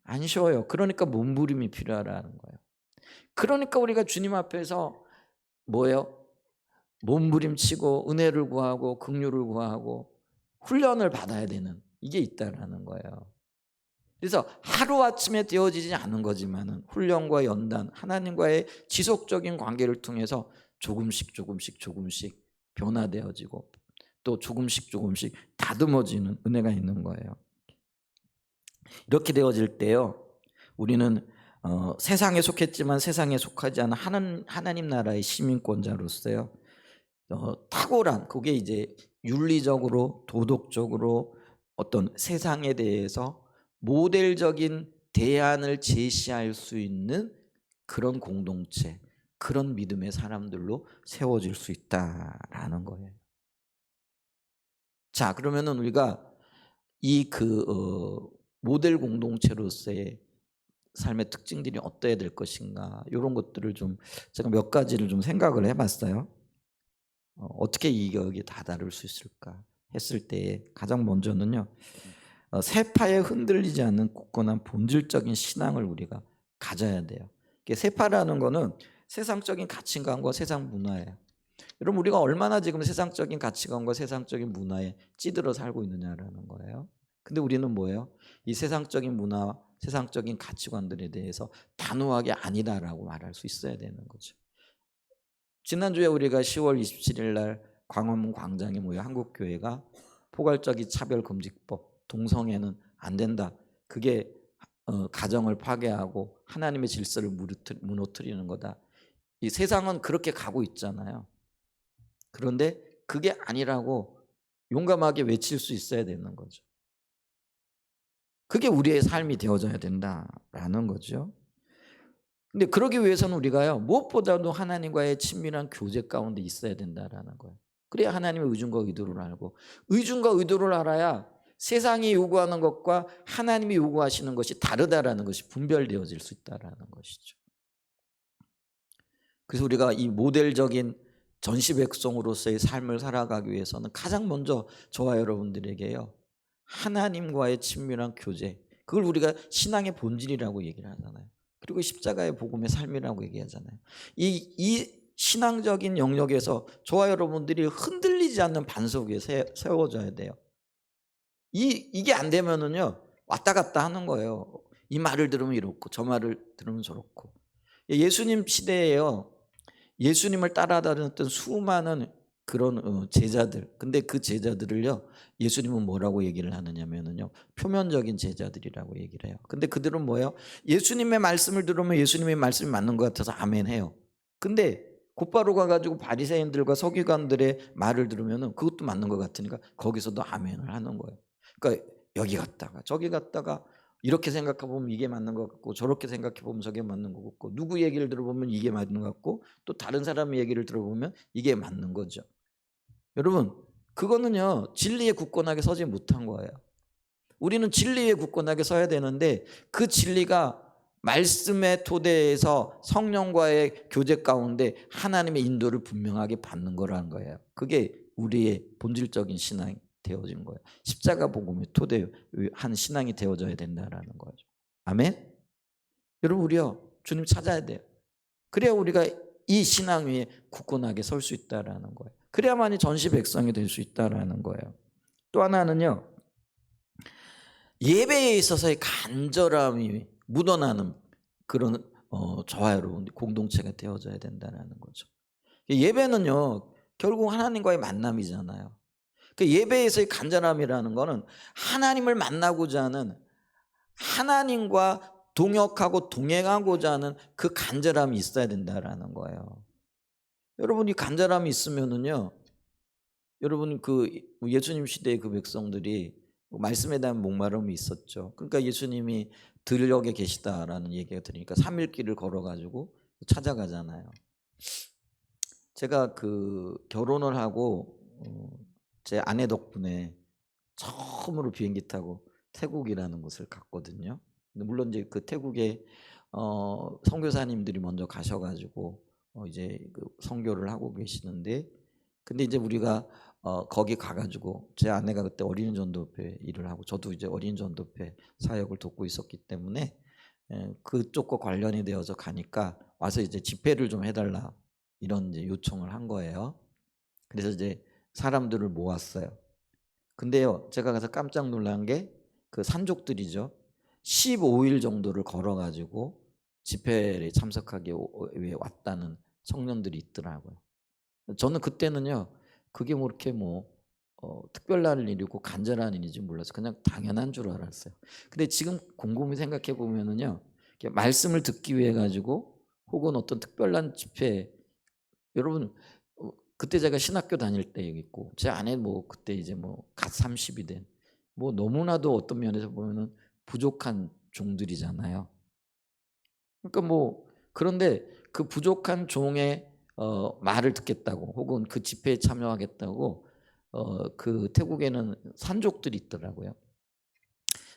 안 쉬워요. 그러니까 몸부림이 필요하다는 거예요. 그러니까 우리가 주님 앞에서 뭐예요? 몸부림치고 은혜를 구하고 긍휼을 구하고 훈련을 받아야 되는 이게 있다라는 거예요. 그래서 하루아침에 되어지지 않은 거지만은 훈련과 연단, 하나님과의 지속적인 관계를 통해서 조금씩 변화되어지고 또 조금씩 다듬어지는 은혜가 있는 거예요. 이렇게 되어질 때요, 우리는 세상에 속했지만 세상에 속하지 않은 하나님 나라의 시민권자로서요, 탁월한, 그게 이제 윤리적으로 도덕적으로 어떤 세상에 대해서 모델적인 대안을 제시할 수 있는 그런 공동체, 그런 믿음의 사람들로 세워질 수 있다라는 거예요. 자, 그러면은 우리가 이 모델 공동체로서의 삶의 특징들이 어떠해야 될 것인가, 이런 것들을 좀 제가 몇 가지를 좀 생각을 해봤어요. 어떻게 여기에 다다를 수 있을까 했을 때 가장 먼저는요, 세파에 흔들리지 않는 굳건한 본질적인 신앙을 우리가 가져야 돼요. 세파라는 거는 세상적인 가치관과 세상 문화예요. 여러분, 우리가 얼마나 지금 세상적인 가치관과 세상적인 문화에 찌들어 살고 있느냐라는 거예요. 근데 우리는 뭐예요? 이 세상적인 문화, 세상적인 가치관들에 대해서 단호하게 아니다라고 말할 수 있어야 되는 거죠. 지난주에 우리가 10월 27일 날 광화문 광장에 모여 한국교회가 포괄적인 차별금지법, 동성애는 안 된다, 그게 가정을 파괴하고 하나님의 질서를 무너뜨리는 거다. 이 세상은 그렇게 가고 있잖아요. 그런데 그게 아니라고 용감하게 외칠 수 있어야 되는 거죠. 그게 우리의 삶이 되어져야 된다라는 거죠. 근데 그러기 위해서는 우리가요, 무엇보다도 하나님과의 친밀한 교제 가운데 있어야 된다라는 거예요. 그래야 하나님의 의중과 의도를 알고, 의중과 의도를 알아야 세상이 요구하는 것과 하나님이 요구하시는 것이 다르다라는 것이 분별되어질 수 있다라는 것이죠. 그래서 우리가 이 모델적인 전시 백성으로서의 삶을 살아가기 위해서는 가장 먼저 저와 여러분들에게요, 하나님과의 친밀한 교제, 그걸 우리가 신앙의 본질이라고 얘기를 하잖아요. 그리고 십자가의 복음의 삶이라고 얘기하잖아요. 이 신앙적인 영역에서 저와 여러분들이 흔들리지 않는 반석 위에 세워져야 돼요. 이게 안 되면은요, 왔다 갔다 하는 거예요. 이 말을 들으면 이렇고 저 말을 들으면 저렇고. 예수님 시대에요, 예수님을 따라다녔던 수많은 그런 제자들. 근데 그 제자들을요, 예수님은 뭐라고 얘기를 하느냐면요, 표면적인 제자들이라고 얘기를 해요. 근데 그들은 뭐예요? 예수님의 말씀을 들으면 예수님의 말씀이 맞는 것 같아서 아멘 해요. 근데 곧바로 가가지고 바리새인들과 서기관들의 말을 들으면은 그것도 맞는 것 같으니까 거기서도 아멘을 하는 거예요. 그러니까 여기 갔다가 저기 갔다가 이렇게 생각해 보면 이게 맞는 것 같고 저렇게 생각해 보면 저게 맞는 것 같고 누구 얘기를 들어보면 이게 맞는 것 같고 또 다른 사람의 얘기를 들어보면 이게 맞는 거죠. 여러분, 그거는요 진리에 굳건하게 서지 못한 거예요. 우리는 진리에 굳건하게 서야 되는데 그 진리가 말씀의 토대에서 성령과의 교제 가운데 하나님의 인도를 분명하게 받는 거라는 거예요. 그게 우리의 본질적인 신앙이 되어진 거예요. 십자가 복음의 토대 한 신앙이 되어져야 된다라는 거죠. 아멘. 여러분 우리요 주님 찾아야 돼요. 그래야 우리가 이 신앙 위에 굳건하게 설 수 있다라는 거예요. 그래야만이 전시 백성이 될 수 있다라는 거예요. 또 하나는요. 예배에 있어서의 간절함이 묻어나는 그런 저와 여러분 공동체가 되어져야 된다는 거죠. 예배는요 결국 하나님과의 만남이잖아요. 그 예배에서의 간절함이라는 거는 하나님을 만나고자 하는 하나님과 동역하고 동행하고자 하는 그 간절함이 있어야 된다라는 거예요. 여러분이 간절함이 있으면은요 여러분 그 예수님 시대의 그 백성들이 말씀에 대한 목마름이 있었죠. 그러니까 예수님이 들녘에 계시다라는 얘기가 들으니까 3일 길을 걸어가지고 찾아가잖아요. 제가 그 결혼을 하고 제 아내 덕분에 처음으로 비행기 타고 태국이라는 곳을 갔거든요. 근데 물론 이제 그 태국에 선교사님들이 먼저 가셔가지고 이제 그 선교를 하고 계시는데, 근데 이제 우리가 거기 가가지고 제 아내가 그때 어린이 전도회 일을 하고 저도 이제 어린이 전도회 사역을 돕고 있었기 때문에 그쪽과 관련이 되어서 가니까 와서 이제 집회를 좀 해달라 이런 이제 요청을 한 거예요. 그래서 이제 사람들을 모았어요. 근데요 제가 가서 깜짝 놀란 게 그 산족들이죠. 15일 정도를 걸어가지고 집회에 참석하기 위해 왔다는 청년들이 있더라고요. 저는 그때는요 그게 뭐 이렇게 특별한 일이고 간절한 일인지 몰라서 그냥 당연한 줄 알았어요. 근데 지금 곰곰이 생각해 보면은요 말씀을 듣기 위해 가지고 혹은 어떤 특별한 집회, 여러분 그때 제가 신학교 다닐 때 있고 제 아내 그때 이제 갓 30이 된 너무나도 어떤 면에서 보면은 부족한 종들이잖아요. 그러니까 그런데 그 부족한 종의 말을 듣겠다고 혹은 그 집회에 참여하겠다고 그 태국에는 산족들이 있더라고요.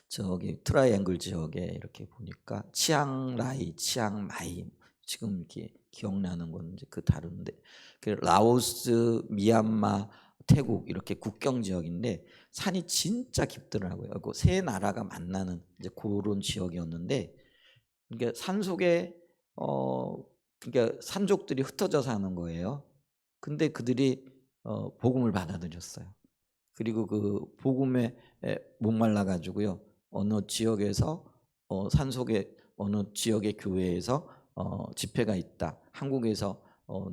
저기 트라이앵글 지역에 이렇게 보니까 치앙라이, 치앙마이 지금 이렇게 기억나는 건 이제 그 다른데 그 라오스, 미얀마, 태국 이렇게 국경 지역인데 산이 진짜 깊더라고요. 그 세 나라가 만나는 이제 그런 지역이었는데 그러니까 산 속에 그러니까 산족들이 흩어져 사는 거예요. 근데 그들이 복음을 받아들였어요. 그리고 그 복음에 목말라 가지고요. 어느 지역에서 산속의 어느 지역의 교회에서 집회가 있다. 한국에서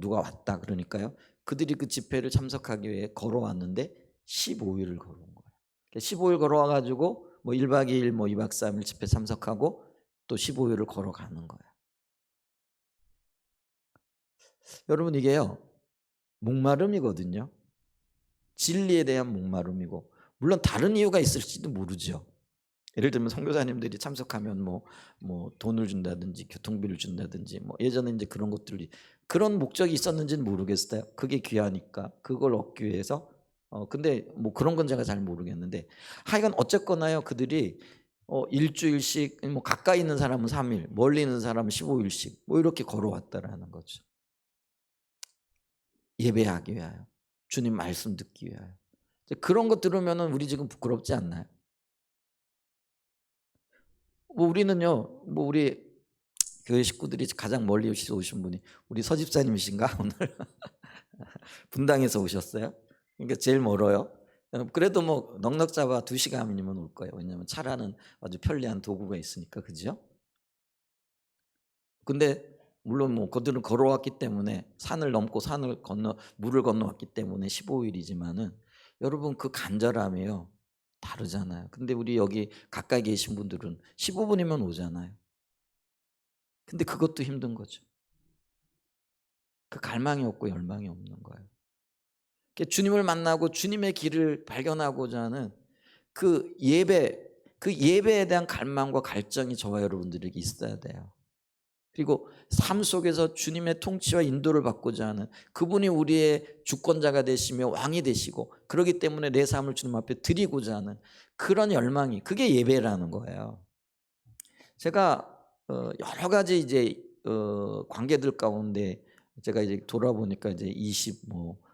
누가 왔다 그러니까요. 그들이 그 집회를 참석하기 위해 걸어왔는데 15일을 걸어온 거예요. 15일 걸어와 가지고 1박 2일 2박 3일 집회 참석하고 또 15일을 걸어가는 거예요. 여러분 이게요. 목마름이거든요. 진리에 대한 목마름이고 물론 다른 이유가 있을지도 모르죠. 예를 들면 선교사님들이 참석하면 돈을 준다든지 교통비를 준다든지 예전에 이제 그런 것들이 그런 목적이 있었는지는 모르겠어요. 그게 귀하니까 그걸 얻기 위해서 근데 그런 건 제가 잘 모르겠는데 하여간 어쨌거나요 그들이 일주일씩 가까이 있는 사람은 3일 멀리 있는 사람은 15일씩 이렇게 걸어왔다라는 거죠. 예배하기 위하여 주님 말씀 듣기 위하여. 그런 거 들으면은 우리 지금 부끄럽지 않나요? 우리는요 우리 교회 식구들이 가장 멀리 오신 분이 우리 서집사님이신가 오늘 분당에서 오셨어요. 그러니까 제일 멀어요. 그래도 넉넉 잡아 2시간이면 올 거예요. 왜냐하면 차라는 아주 편리한 도구가 있으니까 그죠? 근데 물론 그들은 걸어왔기 때문에 산을 넘고 산을 건너 물을 건너왔기 때문에 15일이지만은 여러분 그 간절함이요 다르잖아요. 근데 우리 여기 가까이 계신 분들은 15분이면 오잖아요. 근데 그것도 힘든 거죠. 그 갈망이 없고 열망이 없는 거예요. 주님을 만나고 주님의 길을 발견하고자 하는 그 예배에 대한 갈망과 갈증이 저와 여러분들에게 있어야 돼요. 그리고 삶 속에서 주님의 통치와 인도를 받고자 하는 그분이 우리의 주권자가 되시며 왕이 되시고 그렇기 때문에 내 삶을 주님 앞에 드리고자 하는 그런 열망이 그게 예배라는 거예요. 제가 여러 가지 이제 관계들 가운데 제가 이제 돌아보니까 이제 20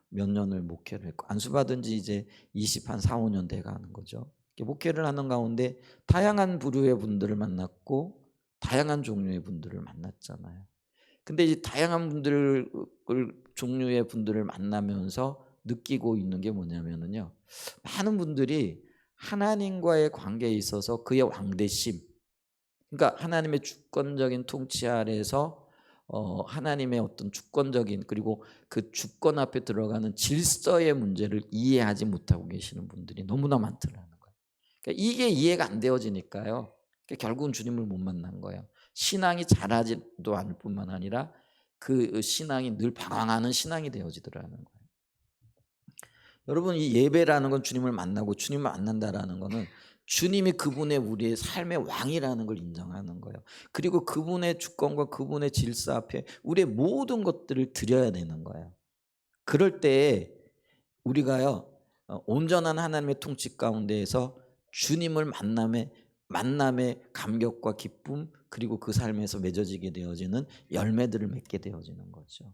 몇 년을 목회를 했고 안수받은 지 이제 20 한 4, 5년 돼 가는 거죠. 목회를 하는 가운데 다양한 부류의 분들을 만났고 다양한 종류의 분들을 만났잖아요. 근데 이 다양한 분들을 종류의 분들을 만나면서 느끼고 있는 게 뭐냐면은요. 많은 분들이 하나님과의 관계에 있어서 그의 왕대심, 그러니까 하나님의 주권적인 통치 아래에서 하나님의 어떤 주권적인 그리고 그 주권 앞에 들어가는 질서의 문제를 이해하지 못하고 계시는 분들이 너무나 많더라는 거예요. 그러니까 이게 이해가 안 되어지니까요. 그러니까 결국은 주님을 못 만난 거예요. 신앙이 자라지도 않을 뿐만 아니라 그 신앙이 늘 방황하는 신앙이 되어지더라는 거예요. 여러분 이 예배라는 건 주님을 만나고 주님을 만난다라는 거는 주님이 그분의 우리의 삶의 왕이라는 걸 인정하는 거예요. 그리고 그분의 주권과 그분의 질서 앞에 우리의 모든 것들을 드려야 되는 거예요. 그럴 때에 우리가요 온전한 하나님의 통치 가운데에서 주님을 만남의 감격과 기쁨 그리고 그 삶에서 맺어지게 되어지는 열매들을 맺게 되어지는 거죠.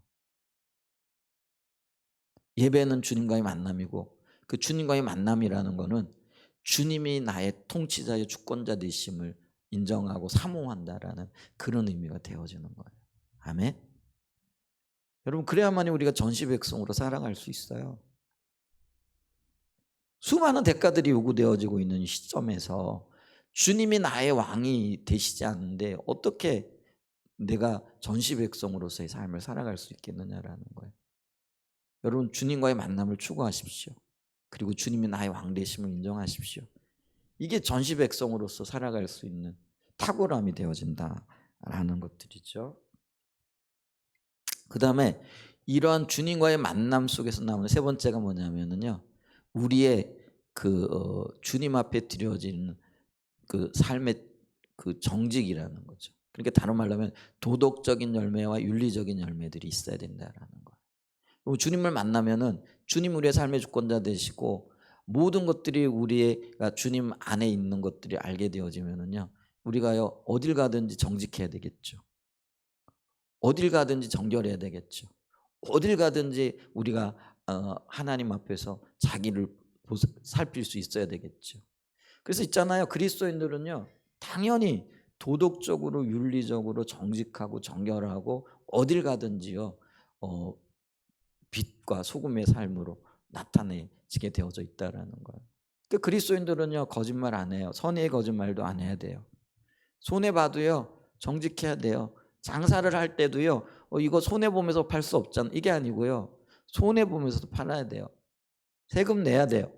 예배는 주님과의 만남이고 그 주님과의 만남이라는 거는 주님이 나의 통치자의 주권자 되심을 인정하고 사모한다라는 그런 의미가 되어지는 거예요. 아멘. 여러분 그래야만이 우리가 전시 백성으로 살아갈 수 있어요. 수많은 대가들이 요구되어지고 있는 시점에서 주님이 나의 왕이 되시지 않는데 어떻게 내가 전시 백성으로서의 삶을 살아갈 수 있겠느냐라는 거예요. 여러분 주님과의 만남을 추구하십시오. 그리고 주님이 나의 왕 되심을 인정하십시오. 이게 전시 백성으로서 살아갈 수 있는 탁월함이 되어진다라는 것들이죠. 그 다음에 이러한 주님과의 만남 속에서 나오는 세 번째가 뭐냐면요. 우리의 주님 앞에 드려지는 그 삶의 그 정직이라는 거죠. 그러니까 다른 말로 하면 도덕적인 열매와 윤리적인 열매들이 있어야 된다라는 거예요. 주님을 만나면은 주님 우리의 삶의 주권자 되시고 모든 것들이 우리가 주님 안에 있는 것들이 알게 되어지면은요. 우리가요 어딜 가든지 정직해야 되겠죠. 어딜 가든지 정결해야 되겠죠. 어딜 가든지 우리가 하나님 앞에서 자기를 살필 수 있어야 되겠죠. 그래서 있잖아요. 그리스도인들은요. 당연히 도덕적으로 윤리적으로 정직하고 정결하고 어딜 가든지요. 빛과 소금의 삶으로 나타내지게 되어져 있다라는 거예요. 그러니까 그리스도인들은요. 거짓말 안 해요. 선의의 거짓말도 안 해야 돼요. 손해 봐도요. 정직해야 돼요. 장사를 할 때도요. 이거 손해 보면서 팔 수 없잖아. 이게 아니고요. 손해 보면서도 팔아야 돼요. 세금 내야 돼요.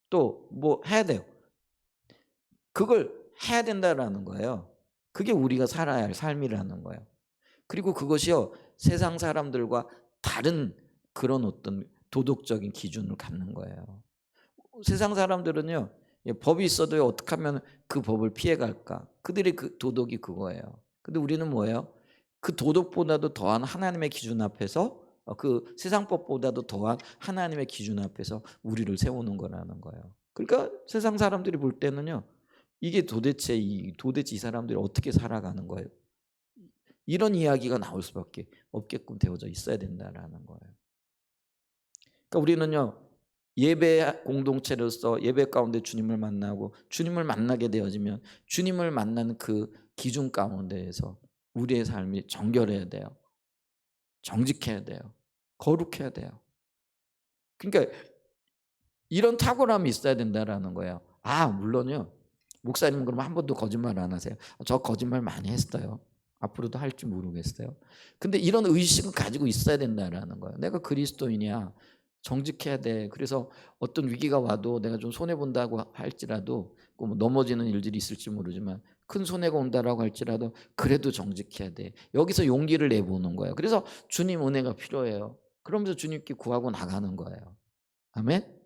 또 뭐 해야 돼요. 그걸 해야 된다라는 거예요. 그게 우리가 살아야 할 삶이라는 거예요. 그리고 그것이요. 세상 사람들과 다른 그런 어떤 도덕적인 기준을 갖는 거예요. 세상 사람들은요. 법이 있어도 어떻게 하면 그 법을 피해갈까? 그들의 그 도덕이 그거예요. 근데 우리는 뭐예요? 그 도덕보다도 더한 하나님의 기준 앞에서 그 세상법보다도 더한 하나님의 기준 앞에서 우리를 세우는 거라는 거예요. 그러니까 세상 사람들이 볼 때는요. 이게 도대체 이 사람들이 어떻게 살아가는 거예요? 이런 이야기가 나올 수밖에 없게끔 되어져 있어야 된다라는 거예요. 그러니까 우리는요. 예배 공동체로서 예배 가운데 주님을 만나고 주님을 만나게 되어지면 주님을 만나는 그 기준 가운데에서 우리의 삶이 정결해야 돼요. 정직해야 돼요. 거룩해야 돼요. 그러니까 이런 탁월함이 있어야 된다라는 거예요. 물론요. 목사님 그럼 한 번도 거짓말 안 하세요? 저 거짓말 많이 했어요. 앞으로도 할지 모르겠어요. 근데 이런 의식을 가지고 있어야 된다라는 거예요. 내가 그리스도인이야. 정직해야 돼. 그래서 어떤 위기가 와도 내가 좀 손해본다고 할지라도 뭐 넘어지는 일들이 있을지 모르지만 큰 손해가 온다라고 할지라도 그래도 정직해야 돼. 여기서 용기를 내보는 거예요. 그래서 주님 은혜가 필요해요. 그러면서 주님께 구하고 나가는 거예요. 아멘?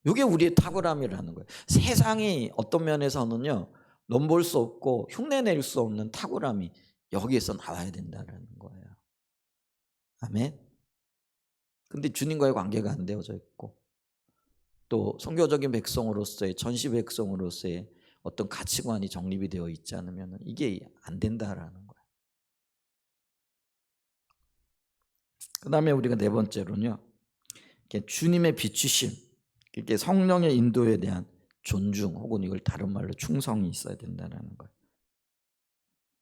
이게 우리의 탁월함이라는 거예요. 세상이 어떤 면에서는요. 넘볼 수 없고 흉내낼 수 없는 탁월함이 여기에서 나와야 된다는 거예요. 아멘. 근데 주님과의 관계가 안 되어져 있고 또 선교적인 백성으로서의 전시 백성으로서의 어떤 가치관이 정립이 되어 있지 않으면 이게 안 된다라는 거예요. 그다음에 우리가 네 번째로는요. 주님의 비추심, 이게 성령의 인도에 대한 존중 혹은 이걸 다른 말로 충성이 있어야 된다는 거예요.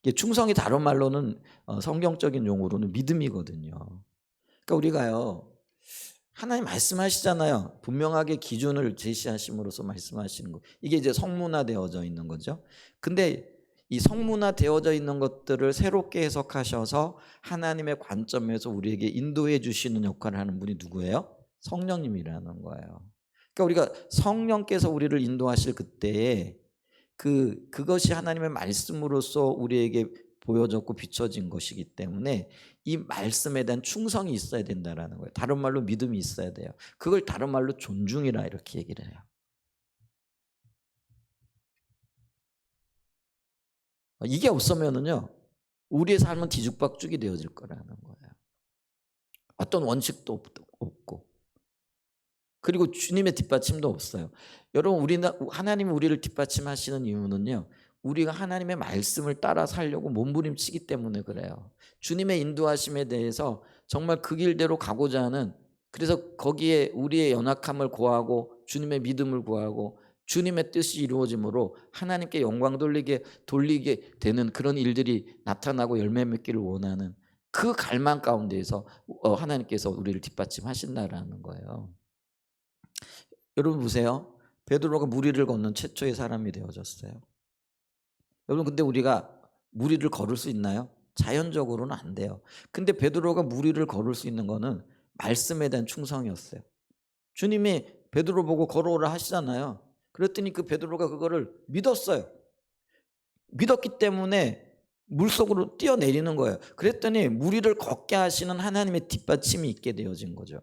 이게 충성이 다른 말로는 성경적인 용어로는 믿음이거든요. 그러니까 우리가요. 하나님 말씀하시잖아요. 분명하게 기준을 제시하심으로써 말씀하시는 거. 이게 이제 성문화되어져 있는 거죠. 근데 이 성문화되어져 있는 것들을 새롭게 해석하셔서 하나님의 관점에서 우리에게 인도해 주시는 역할을 하는 분이 누구예요? 성령님이라는 거예요. 그러니까 우리가 성령께서 우리를 인도하실 그때에 그것이 하나님의 말씀으로서 우리에게 보여졌고 비춰진 것이기 때문에 이 말씀에 대한 충성이 있어야 된다라는 거예요. 다른 말로 믿음이 있어야 돼요. 그걸 다른 말로 존중이라 이렇게 얘기를 해요. 이게 없으면은요, 우리의 삶은 뒤죽박죽이 되어질 거라는 거예요. 어떤 원칙도 없고, 그리고 주님의 뒷받침도 없어요. 여러분, 하나님이 우리를 뒷받침하시는 이유는요, 우리가 하나님의 말씀을 따라 살려고 몸부림치기 때문에 그래요. 주님의 인도하심에 대해서 정말 그 길대로 가고자 하는, 그래서 거기에 우리의 연약함을 구하고 주님의 믿음을 구하고 주님의 뜻이 이루어짐으로 하나님께 영광 돌리게 되는 그런 일들이 나타나고 열매 맺기를 원하는 그 갈망 가운데에서 하나님께서 우리를 뒷받침하신다라는 거예요. 여러분 보세요. 베드로가 무리를 걷는 최초의 사람이 되어졌어요. 여러분 근데 우리가 무리를 걸을 수 있나요? 자연적으로는 안 돼요. 근데 베드로가 무리를 걸을 수 있는 거는 말씀에 대한 충성이었어요. 주님이 베드로 보고 걸어오라 하시잖아요. 그랬더니 그 베드로가 그거를 믿었어요. 믿었기 때문에 물속으로 뛰어내리는 거예요. 그랬더니 무리를 걷게 하시는 하나님의 뒷받침이 있게 되어진 거죠.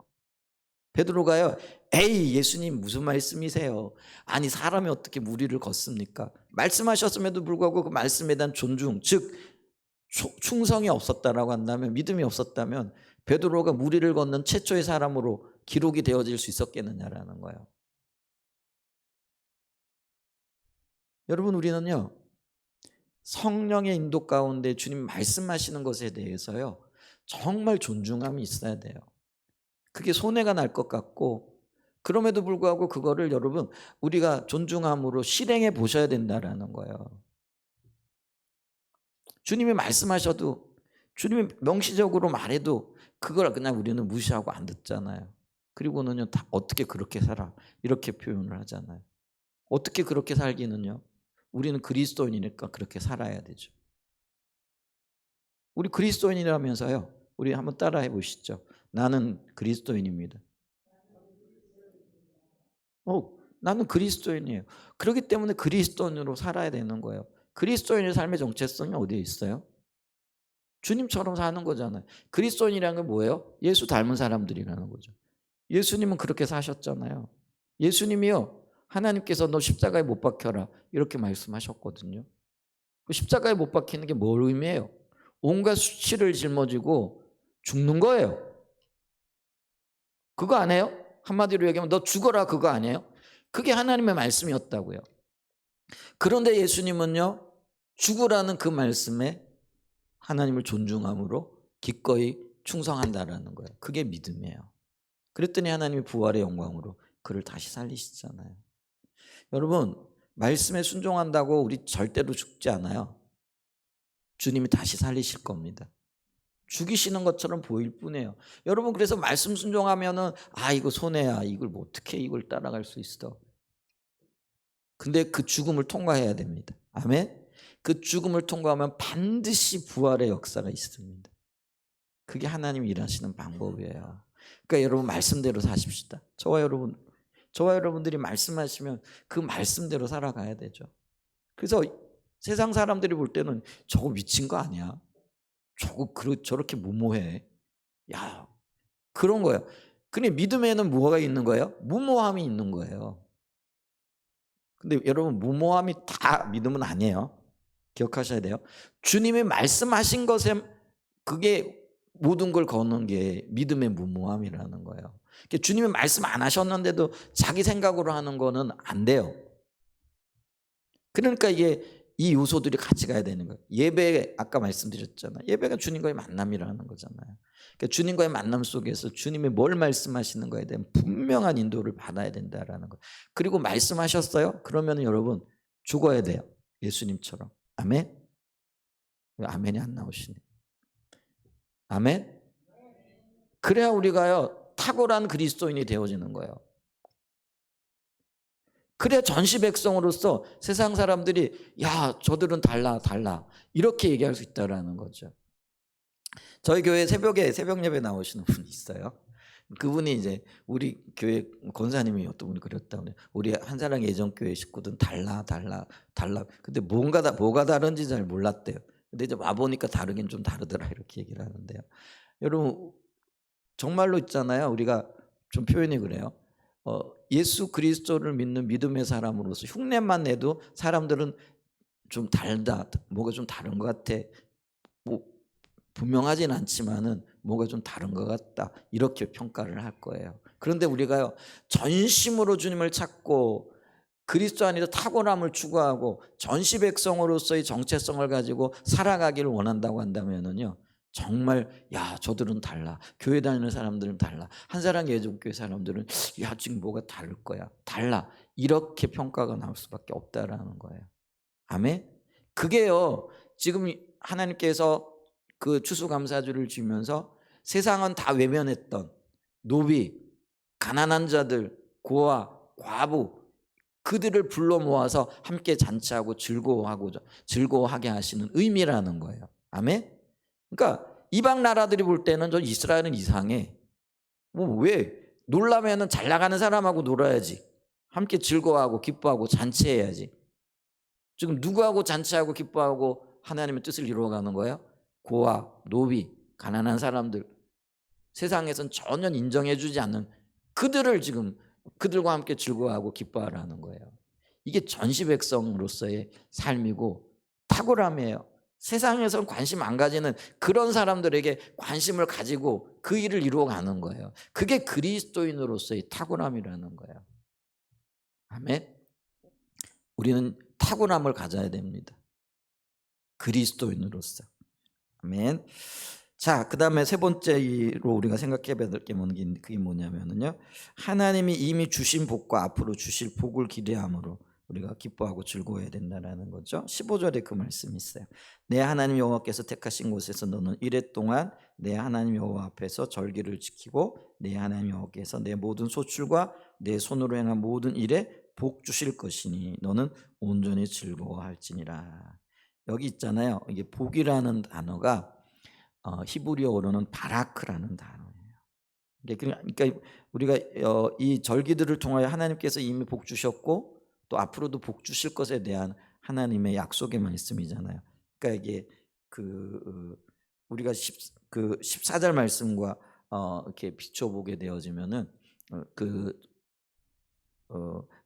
베드로가요. 에이 예수님 무슨 말씀이세요? 아니 사람이 어떻게 무리를 걷습니까? 말씀하셨음에도 불구하고 그 말씀에 대한 존중 즉 충성이 없었다라고 한다면 믿음이 없었다면 베드로가 무리를 걷는 최초의 사람으로 기록이 되어질 수 있었겠느냐라는 거예요. 여러분 우리는요. 성령의 인도 가운데 주님 말씀하시는 것에 대해서요. 정말 존중함이 있어야 돼요. 그게 손해가 날 것 같고 그럼에도 불구하고 그거를 여러분 우리가 존중함으로 실행해 보셔야 된다라는 거예요. 주님이 말씀하셔도 주님이 명시적으로 말해도 그걸 그냥 우리는 무시하고 안 듣잖아요. 그리고는요 다 어떻게 그렇게 살아 이렇게 표현을 하잖아요. 어떻게 그렇게 살기는요. 우리는 그리스도인이니까 그렇게 살아야 되죠. 우리 그리스도인이라면서요. 우리 한번 따라해 보시죠. 나는 그리스도인입니다. 나는 그리스도인이에요. 그렇기 때문에 그리스도인으로 살아야 되는 거예요. 그리스도인의 삶의 정체성이 어디에 있어요? 주님처럼 사는 거잖아요. 그리스도인이라는 건 뭐예요? 예수 닮은 사람들이라는 거죠. 예수님은 그렇게 사셨잖아요. 예수님이요. 하나님께서 너 십자가에 못 박혀라 이렇게 말씀하셨거든요. 그 십자가에 못 박히는 게 뭘 의미해요? 온갖 수치를 짊어지고 죽는 거예요. 그거 안 해요? 한마디로 얘기하면 너 죽어라 그거 아니에요? 그게 하나님의 말씀이었다고요. 그런데 예수님은요. 죽으라는 그 말씀에 하나님을 존중함으로 기꺼이 충성한다라는 거예요. 그게 믿음이에요. 그랬더니 하나님이 부활의 영광으로 그를 다시 살리시잖아요. 여러분 말씀에 순종한다고 우리 절대로 죽지 않아요. 주님이 다시 살리실 겁니다. 죽이시는 것처럼 보일 뿐이에요. 여러분 그래서 말씀 순종하면은 이거 손해야. 이걸 뭐 어떻게 이걸 따라갈 수 있어. 근데 그 죽음을 통과해야 됩니다. 아멘. 그 죽음을 통과하면 반드시 부활의 역사가 있습니다. 그게 하나님이 일하시는 방법이에요. 그러니까 여러분 말씀대로 사십시다. 저와 여러분들이 말씀하시면 그 말씀대로 살아가야 되죠. 그래서 세상 사람들이 볼 때는 저거 미친 거 아니야? 저렇게 무모해. 야, 그런 거예요. 근데 믿음에는 뭐가 있는 거예요? 무모함이 있는 거예요. 근데 여러분 무모함이 다 믿음은 아니에요. 기억하셔야 돼요. 주님이 말씀하신 것에 그게 모든 걸 거는 게 믿음의 무모함이라는 거예요. 그러니까 주님이 말씀 안 하셨는데도 자기 생각으로 하는 거는 안 돼요. 그러니까 이게 이 요소들이 같이 가야 되는 거예요. 예배 아까 말씀드렸잖아요. 예배가 주님과의 만남이라는 거잖아요. 그러니까 주님과의 만남 속에서 주님이 뭘 말씀하시는 거에 대한 분명한 인도를 받아야 된다라는 거예요. 그리고 말씀하셨어요? 그러면 여러분 죽어야 돼요. 예수님처럼. 아멘? 왜 아멘이 안 나오시네. 아멘? 그래야 우리가요 탁월한 그리스도인이 되어지는 거예요. 그래야 전시 백성으로서 세상 사람들이 야 저들은 달라 이렇게 얘기할 수 있다라는 거죠. 저희 교회 새벽에 새벽 예배 나오시는 분이 있어요. 그분이 이제 우리 교회 권사님이 어떤 분이 그랬다고 우리 한사랑 예전교회 식구들은 달라. 근데 뭐가 다른지 잘 몰랐대요. 근데 이제 와 보니까 다르긴 좀 다르더라 이렇게 얘기를 하는데요. 여러분 정말로 있잖아요. 우리가 좀 표현이 그래요. 예수 그리스도를 믿는 믿음의 사람으로서 흉내만 내도 사람들은 좀 달다. 뭐가 좀 다른 것 같아. 뭐 분명하진 않지만은 뭐가 좀 다른 것 같다. 이렇게 평가를 할 거예요. 그런데 우리가요. 전심으로 주님을 찾고 그리스도 안에서 탁월함을 추구하고 전시 백성으로서의 정체성을 가지고 살아가기를 원한다고 한다면은요. 정말 야 저들은 달라. 교회 다니는 사람들은 달라. 한사랑 예전교회 사람들은 야 지금 뭐가 다를 거야. 달라. 이렇게 평가가 나올 수밖에 없다라는 거예요. 아멘. 그게요. 지금 하나님께서 그 추수감사주를 주면서 세상은 다 외면했던 노비, 가난한 자들, 고아, 과부 그들을 불러 모아서 함께 잔치하고 즐거워하게 하시는 의미라는 거예요. 아멘. 그러니까 이방 나라들이 볼 때는 저 이스라엘은 이상해. 뭐 왜 놀라면은 잘 나가는 사람하고 놀아야지. 함께 즐거워하고 기뻐하고 잔치해야지. 지금 누구하고 잔치하고 기뻐하고 하나님의 뜻을 이루어가는 거예요? 고아, 노비, 가난한 사람들, 세상에선 전혀 인정해주지 않는 그들을 지금 그들과 함께 즐거워하고 기뻐하라는 거예요. 이게 전시 백성으로서의 삶이고 탁월함이에요. 세상에서는 관심 안 가지는 그런 사람들에게 관심을 가지고 그 일을 이루어가는 거예요. 그게 그리스도인으로서의 탁월함이라는 거예요. 아멘. 우리는 탁월함을 가져야 됩니다. 그리스도인으로서. 아멘. 자, 그 다음에 세 번째로 우리가 생각해 봐야 될 게 그게 뭐냐면요. 하나님이 이미 주신 복과 앞으로 주실 복을 기대함으로 우리가 기뻐하고 즐거워해야 된다는 거죠. 15절에 그 말씀이 있어요. 내 하나님 여호와께서 택하신 곳에서 너는 이레 동안 내 하나님 여호와 앞에서 절기를 지키고 내 하나님 여호와께서 내 모든 소출과 내 손으로 행한 모든 일에 복 주실 것이니 너는 온전히 즐거워할지니라. 여기 있잖아요. 이게 복이라는 단어가 히브리어로는 바라크라는 단어예요. 그러니까 우리가 이 절기들을 통하여 하나님께서 이미 복 주셨고 또 앞으로도 복 주실 것에 대한 하나님의 약속의 말씀이잖아요. 그러니까 이게 우리가 14절 말씀과 이렇게 비춰보게 되어지면은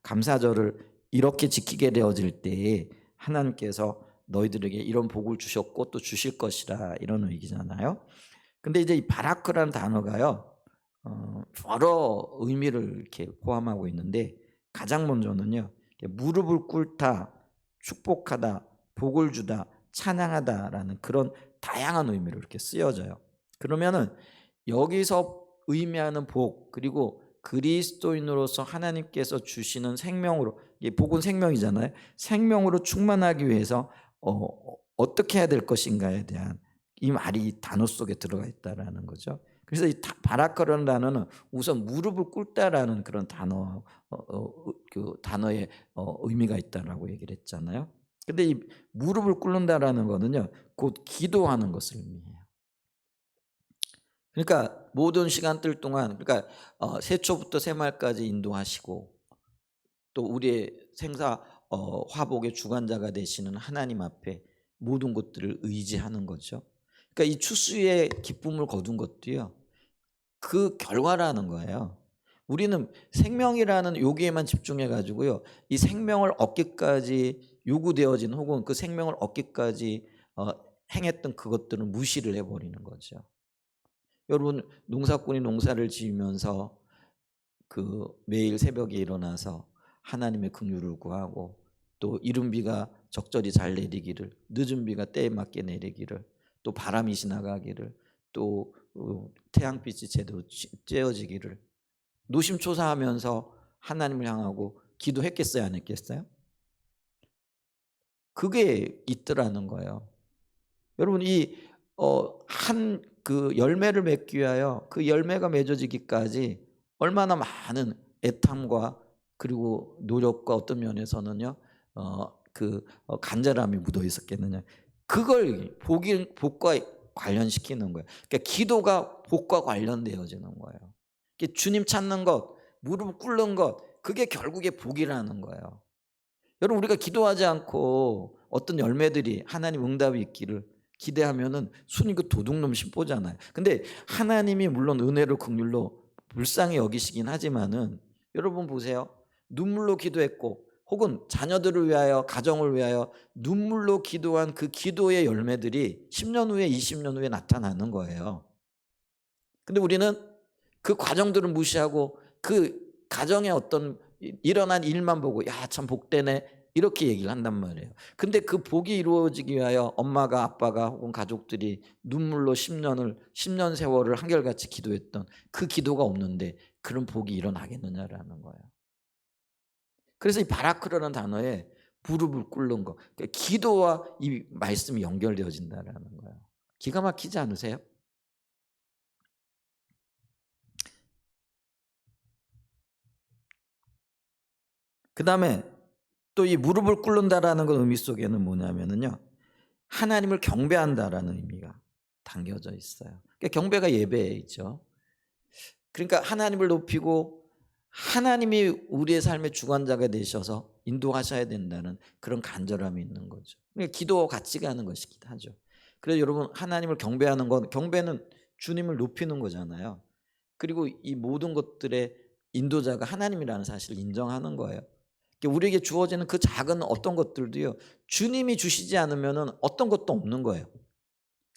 감사절을 이렇게 지키게 되어질 때에 하나님께서 너희들에게 이런 복을 주셨고 또 주실 것이라 이런 얘기잖아요. 근데 이제 이 바라크라는 단어가요. 여러 의미를 이렇게 포함하고 있는데 가장 먼저는요. 무릎을 꿇다, 축복하다, 복을 주다, 찬양하다라는 그런 다양한 의미로 이렇게 쓰여져요. 그러면은 여기서 의미하는 복 그리고 그리스도인으로서 하나님께서 주시는 생명으로 복은 생명이잖아요. 생명으로 충만하기 위해서 어떻게 해야 될 것인가에 대한 이 말이 단어 속에 들어가 있다라는 거죠. 그래서 이 바라크라는 단어는 우선 무릎을 꿇다라는 그런 그 단어의 의미가 있다라고 얘기를 했잖아요. 근데 이 무릎을 꿇는다라는 거는요, 곧 기도하는 것을 의미해요. 그러니까 모든 시간들 동안 그러니까 세초부터 세말까지 인도하시고 또 우리의 생사 화복의 주관자가 되시는 하나님 앞에 모든 것들을 의지하는 거죠. 그러니까 이 추수의 기쁨을 거둔 것도요. 그 결과라는 거예요. 우리는 생명이라는 요기에만 집중해 가지고요. 이 생명을 얻기까지 요구되어진 혹은 그 생명을 얻기까지 행했던 그것들을 무시를 해 버리는 거죠. 여러분 농사꾼이 농사를 지으면서 그 매일 새벽에 일어나서 하나님의 긍휼을 구하고 또 이른 비가 적절히 잘 내리기를, 늦은 비가 때에 맞게 내리기를, 또 바람이 지나가기를, 또 태양빛이 제대로 쬐어지기를 노심초사하면서 하나님을 향하고 기도했겠어요, 안 했겠어요? 그게 있더라는 거예요. 여러분 한 그 열매를 맺기 위하여 그 열매가 맺어지기까지 얼마나 많은 애탐과 그리고 노력과 어떤 면에서는요 간절함이 묻어 있었겠느냐. 그걸 복과 관련시키는 거예요. 그러니까 기도가 복과 관련되어지는 거예요. 주님 찾는 것, 무릎 꿇는 것, 그게 결국에 복이라는 거예요. 여러분 우리가 기도하지 않고 어떤 열매들이 하나님 응답이 있기를 기대하면은 순이 그 도둑놈 심보잖아요. 근데 하나님이 물론 은혜로 긍휼로 불쌍히 여기시긴 하지만은 여러분 보세요. 눈물로 기도했고 혹은 자녀들을 위하여 가정을 위하여 눈물로 기도한 그 기도의 열매들이 10년 후에 20년 후에 나타나는 거예요. 근데 우리는 그 과정들을 무시하고 그 가정의 어떤 일어난 일만 보고 야 참 복되네 이렇게 얘기를 한단 말이에요. 근데 그 복이 이루어지기 위하여 엄마가 아빠가 혹은 가족들이 눈물로 10년 세월을 한결같이 기도했던 그 기도가 없는데 그런 복이 일어나겠느냐라는 거예요. 그래서 이 바라크라는 단어에 무릎을 꿇는 거, 그러니까 기도와 이 말씀이 연결되어진다라는 거예요. 기가 막히지 않으세요? 그 다음에 또 이 무릎을 꿇는다라는 그 의미 속에는 뭐냐면은요, 하나님을 경배한다라는 의미가 담겨져 있어요. 그러니까 경배가 예배이죠. 그러니까 하나님을 높이고 하나님이 우리의 삶의 주관자가 되셔서 인도하셔야 된다는 그런 간절함이 있는 거죠. 그러니까 기도와 같이 가는 것이기도 하죠. 그래서 여러분 하나님을 경배하는 건, 경배는 주님을 높이는 거잖아요. 그리고 이 모든 것들의 인도자가 하나님이라는 사실을 인정하는 거예요. 그러니까 우리에게 주어지는 그 작은 어떤 것들도요, 주님이 주시지 않으면 어떤 것도 없는 거예요.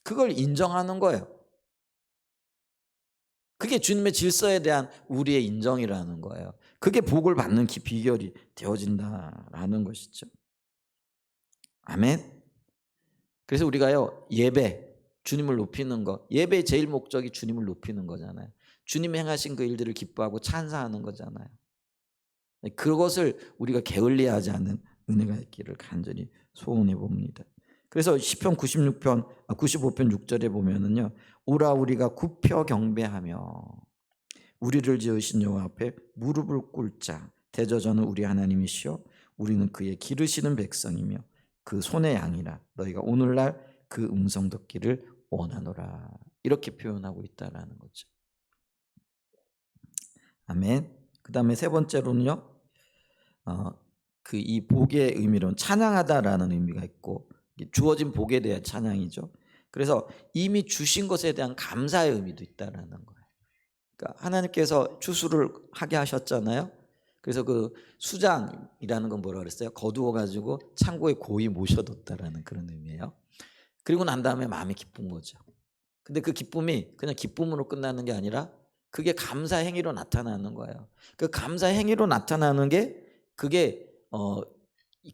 그걸 인정하는 거예요. 그게 주님의 질서에 대한 우리의 인정이라는 거예요. 그게 복을 받는 비결이 되어진다라는 것이죠. 아멘. 그래서 우리가요 예배, 주님을 높이는 것, 예배의 제일 목적이 주님을 높이는 거잖아요. 주님이 행하신 그 일들을 기뻐하고 찬사하는 거잖아요. 그것을 우리가 게을리하지 않는 은혜가 있기를 간절히 소원해 봅니다. 그래서 시편 95편 6절에 보면은요, 오라 우리가 굽혀 경배하며 우리를 지으신 여호와 앞에 무릎을 꿇자. 대저저는 우리 하나님이시여 우리는 그의 기르시는 백성이며 그 손의 양이라. 너희가 오늘날 그 음성 듣기를 원하노라. 이렇게 표현하고 있다라는 거죠. 아멘. 그 다음에 세 번째로는요, 그 이 복의 의미로는 찬양하다라는 의미가 있고, 주어진 복에 대한 찬양이죠. 그래서 이미 주신 것에 대한 감사의 의미도 있다라는 거예요. 그러니까 하나님께서 추수를 하게 하셨잖아요. 그래서 그 수장이라는 건 뭐라 그랬어요? 거두어 가지고 창고에 고이 모셔뒀다라는 그런 의미예요. 그리고 난 다음에 마음이 기쁜 거죠. 근데 그 기쁨이 그냥 기쁨으로 끝나는 게 아니라 그게 감사 행위로 나타나는 거예요. 그 감사 행위로 나타나는 게 그게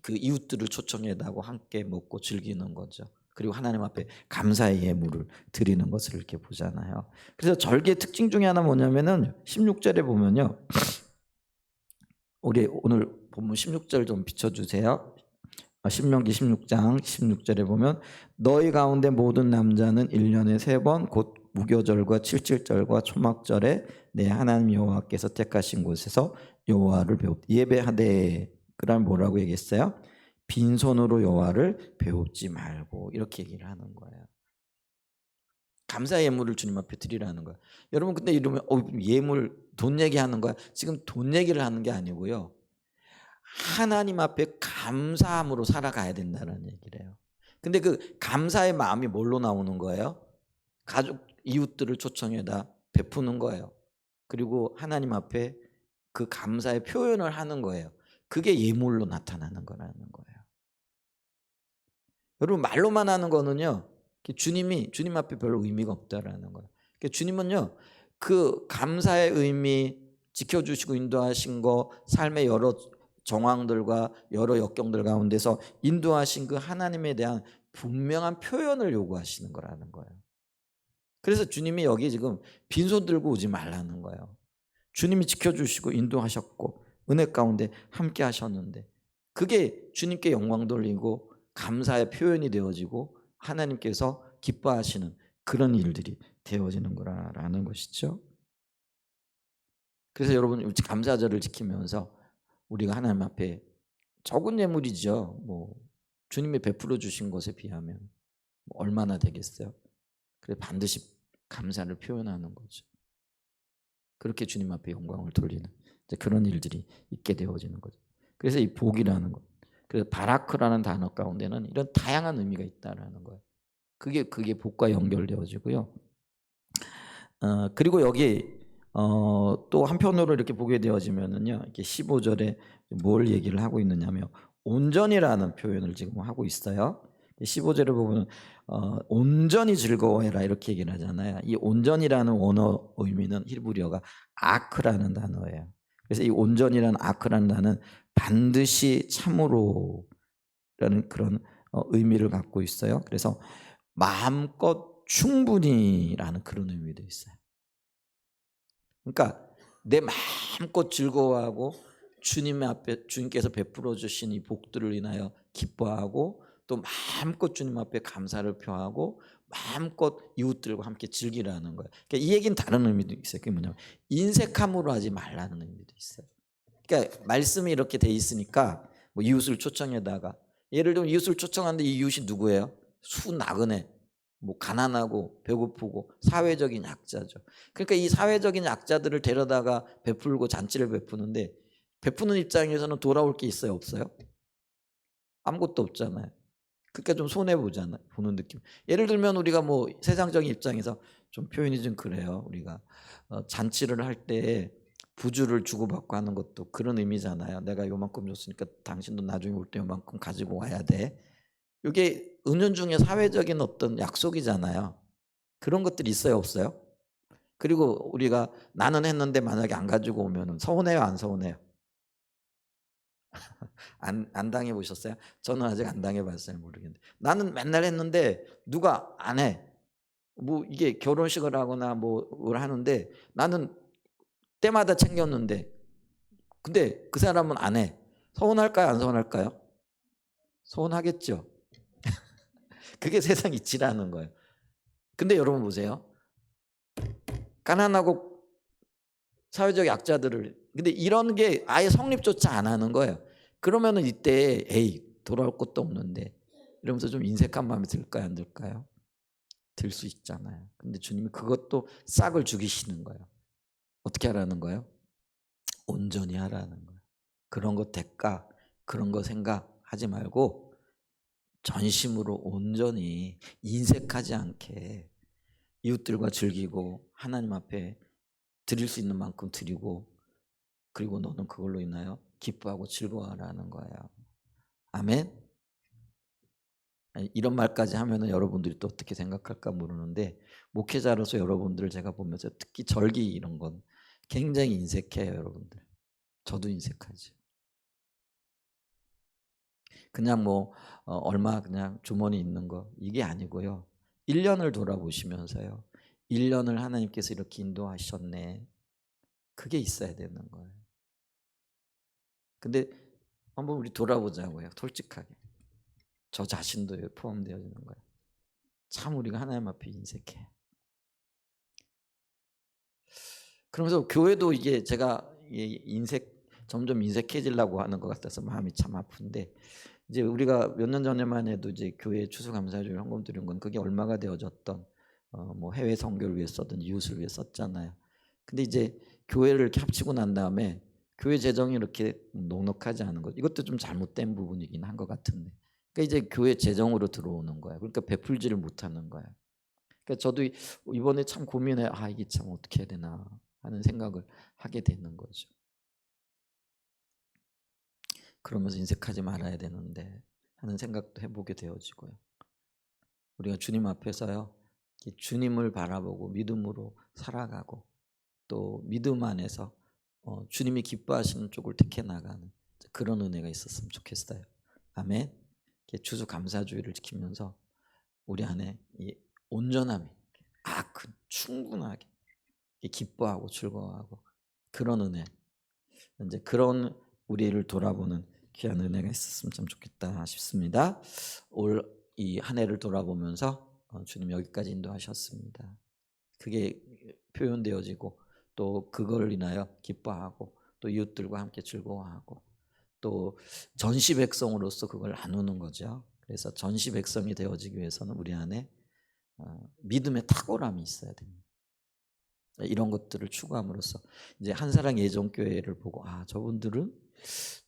그 이웃들을 초청해다고 함께 먹고 즐기는 거죠. 그리고 하나님 앞에 감사의 예물을 드리는 것을 이렇게 보잖아요. 그래서 절기의 특징 중에 하나 뭐냐면은 16절에 보면요. 우리 오늘 본문 16절 좀 비춰주세요. 신명기 16장 16절에 보면 너희 가운데 모든 남자는 1년에 3번 곧 무교절과 칠칠절과 초막절에 내 하나님 여호와께서 택하신 곳에서 여호와를 예배하되. 그럼 뭐라고 얘기했어요? 빈손으로 여호와를 배웁지 말고, 이렇게 얘기를 하는 거예요. 감사 예물을 주님 앞에 드리라는 거예요. 여러분 근데 이러면 예물 돈 얘기하는 거야? 지금 돈 얘기를 하는 게 아니고요, 하나님 앞에 감사함으로 살아가야 된다는 얘기를 해요. 근데 그 감사의 마음이 뭘로 나오는 거예요? 가족 이웃들을 초청해다 베푸는 거예요. 그리고 하나님 앞에 그 감사의 표현을 하는 거예요. 그게 예물로 나타나는 거라는 거예요. 여러분 말로만 하는 거는요. 주님이 주님 앞에 별로 의미가 없다라는 거예요. 주님은요. 그 감사의 의미 지켜주시고 인도하신 거 삶의 여러 정황들과 여러 역경들 가운데서 인도하신 그 하나님에 대한 분명한 표현을 요구하시는 거라는 거예요. 그래서 주님이 여기 지금 빈손 들고 오지 말라는 거예요. 주님이 지켜주시고 인도하셨고 은혜 가운데 함께 하셨는데 그게 주님께 영광 돌리고 감사의 표현이 되어지고 하나님께서 기뻐하시는 그런 일들이 되어지는 거라는 것이죠. 그래서 여러분 감사절을 지키면서 우리가 하나님 앞에 적은 예물이죠. 뭐 주님이 베풀어 주신 것에 비하면 뭐 얼마나 되겠어요? 그래 반드시 감사를 표현하는 거죠. 그렇게 주님 앞에 영광을 돌리는 그런 일들이 있게 되어지는 거죠. 그래서 이 복이라는 것, 그래서 바라크라는 단어 가운데는 이런 다양한 의미가 있다라는 거예요. 그게 복과 연결되어지고요. 그리고 여기 또 한편으로 이렇게 보게 되어지면은요, 이렇게 15절에 뭘 얘기를 하고 있느냐면 온전이라는 표현을 지금 하고 있어요. 15절을 보면 온전히 즐거워해라 이렇게 얘기를 하잖아요. 이 온전이라는 원어 의미는 히브리어가 아크라는 단어예요. 그래서 이 온전이라는 아크라는 단어는 반드시 참으로라는 그런 의미를 갖고 있어요. 그래서 마음껏 충분히라는 그런 의미도 있어요. 그러니까 내 마음껏 즐거워하고 주님 앞에 주님께서 베풀어 주신 이 복들을 인하여 기뻐하고 또 마음껏 주님 앞에 감사를 표하고 마음껏 이웃들과 함께 즐기라는 거예요. 그러니까 이 얘기는 다른 의미도 있어요. 그게 뭐냐면 인색함으로 하지 말라는 의미도 있어요. 그러니까 말씀이 이렇게 돼 있으니까 뭐 이웃을 초청해다가 예를 들면 이웃을 초청하는데 이 이웃이 누구예요? 수나그네 뭐 가난하고 배고프고 사회적인 약자죠. 그러니까 이 사회적인 약자들을 데려다가 베풀고 잔치를 베푸는데 베푸는 입장에서는 돌아올 게 있어요, 없어요? 아무것도 없잖아요. 그러니까 좀 손해 보잖아요. 보는 느낌. 예를 들면 우리가 뭐 세상적인 입장에서 좀 표현이 좀 그래요. 우리가 잔치를 할 때 부주를 주고받고 하는 것도 그런 의미잖아요. 내가 요만큼 줬으니까 당신도 나중에 올 때 요만큼 가지고 와야 돼. 이게 은연중에 사회적인 어떤 약속이잖아요. 그런 것들이 있어요, 없어요? 그리고 우리가 나는 했는데 만약에 안 가지고 오면 서운해요, 안 서운해요? 안 당해 보셨어요? 저는 아직 안 당해 봤어요. 모르겠는데. 나는 맨날 했는데 누가 안 해. 뭐 이게 결혼식을 하거나 뭐를 하는데 나는 때마다 챙겼는데 근데 그 사람은 안 해. 서운할까요, 안 서운할까요? 서운하겠죠. 그게 세상 이치라는 거예요. 근데 여러분 보세요. 가난하고 사회적 약자들을 근데 이런 게 아예 성립조차 안 하는 거예요. 그러면은 이때 에이 돌아올 것도 없는데 이러면서 좀 인색한 마음이 들까요, 안 들까요? 들 수 있잖아요. 근데 주님이 그것도 싹을 죽이시는 거예요. 어떻게 하라는 거예요? 온전히 하라는 거예요. 그런 거 대가 그런 거 생각하지 말고 전심으로 온전히 인색하지 않게 이웃들과 즐기고 하나님 앞에 드릴 수 있는 만큼 드리고 그리고 너는 그걸로 인하여 기뻐하고 즐거워하라는 거예요. 아멘. 이런 말까지 하면은 여러분들이 또 어떻게 생각할까 모르는데 목회자로서 여러분들을 제가 보면서 특히 절기 이런 건 굉장히 인색해요, 여러분들. 저도 인색하지. 그냥 뭐 얼마 그냥 주머니 있는 거 이게 아니고요. 1년을 돌아보시면서요. 1년을 하나님께서 이렇게 인도하셨네. 그게 있어야 되는 거예요. 근데 한번 우리 돌아보자고요. 솔직하게. 저 자신도 포함되어지는 거예요. 참 우리가 하나님 앞에 인색해. 그러면서 교회도 이게 제가 점점 인색해지려고 하는 것 같아서 마음이 참 아픈데 이제 우리가 몇 년 전에만 해도 이제 교회 추수감사절 헌금 드린 건 그게 얼마가 되어졌던 뭐 해외 선교를 위해 썼든 이웃을 위해 썼잖아요. 근데 이제 교회를 이렇게 합치고 난 다음에 교회 재정이 이렇게 넉넉하지 않은 것 이것도 좀 잘못된 부분이긴 한 것 같은데 그러니까 이제 교회 재정으로 들어오는 거예요. 그러니까 베풀지를 못하는 거예요. 그러니까 저도 이번에 참 고민해 이게 참 어떻게 해야 되나 하는 생각을 하게 되는 거죠. 그러면서 인색하지 말아야 되는데 하는 생각도 해보게 되어지고요. 우리가 주님 앞에서요, 주님을 바라보고 믿음으로 살아가고 또 믿음 안에서 주님이 기뻐하시는 쪽을 택해 나가는 그런 은혜가 있었으면 좋겠어요. 아멘. 주주 감사주의를 지키면서 우리 안에 이 온전함이 충분하게 기뻐하고 즐거워하고 그런 은혜, 이제 그런 우리를 돌아보는 귀한 은혜가 있었으면 참 좋겠다 싶습니다. 올 이 한 해를 돌아보면서 주님 여기까지 인도하셨습니다. 그게 표현되어지고 또 그걸 인하여 기뻐하고 또 이웃들과 함께 즐거워하고 또 전시 백성으로서 그걸 나누는 거죠. 그래서 전시 백성이 되어지기 위해서는 우리 안에 믿음의 탁월함이 있어야 됩니다. 이런 것들을 추구함으로써 이제 한사랑 예정교회를 보고 저분들은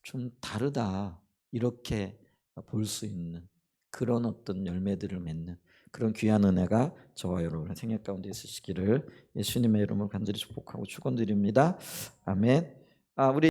좀 다르다 이렇게 볼 수 있는 그런 어떤 열매들을 맺는 그런 귀한 은혜가 저와 여러분의 생애 가운데 있으시기를 예수님의 이름으로 간절히 축복하고 축원드립니다. 아멘. 우리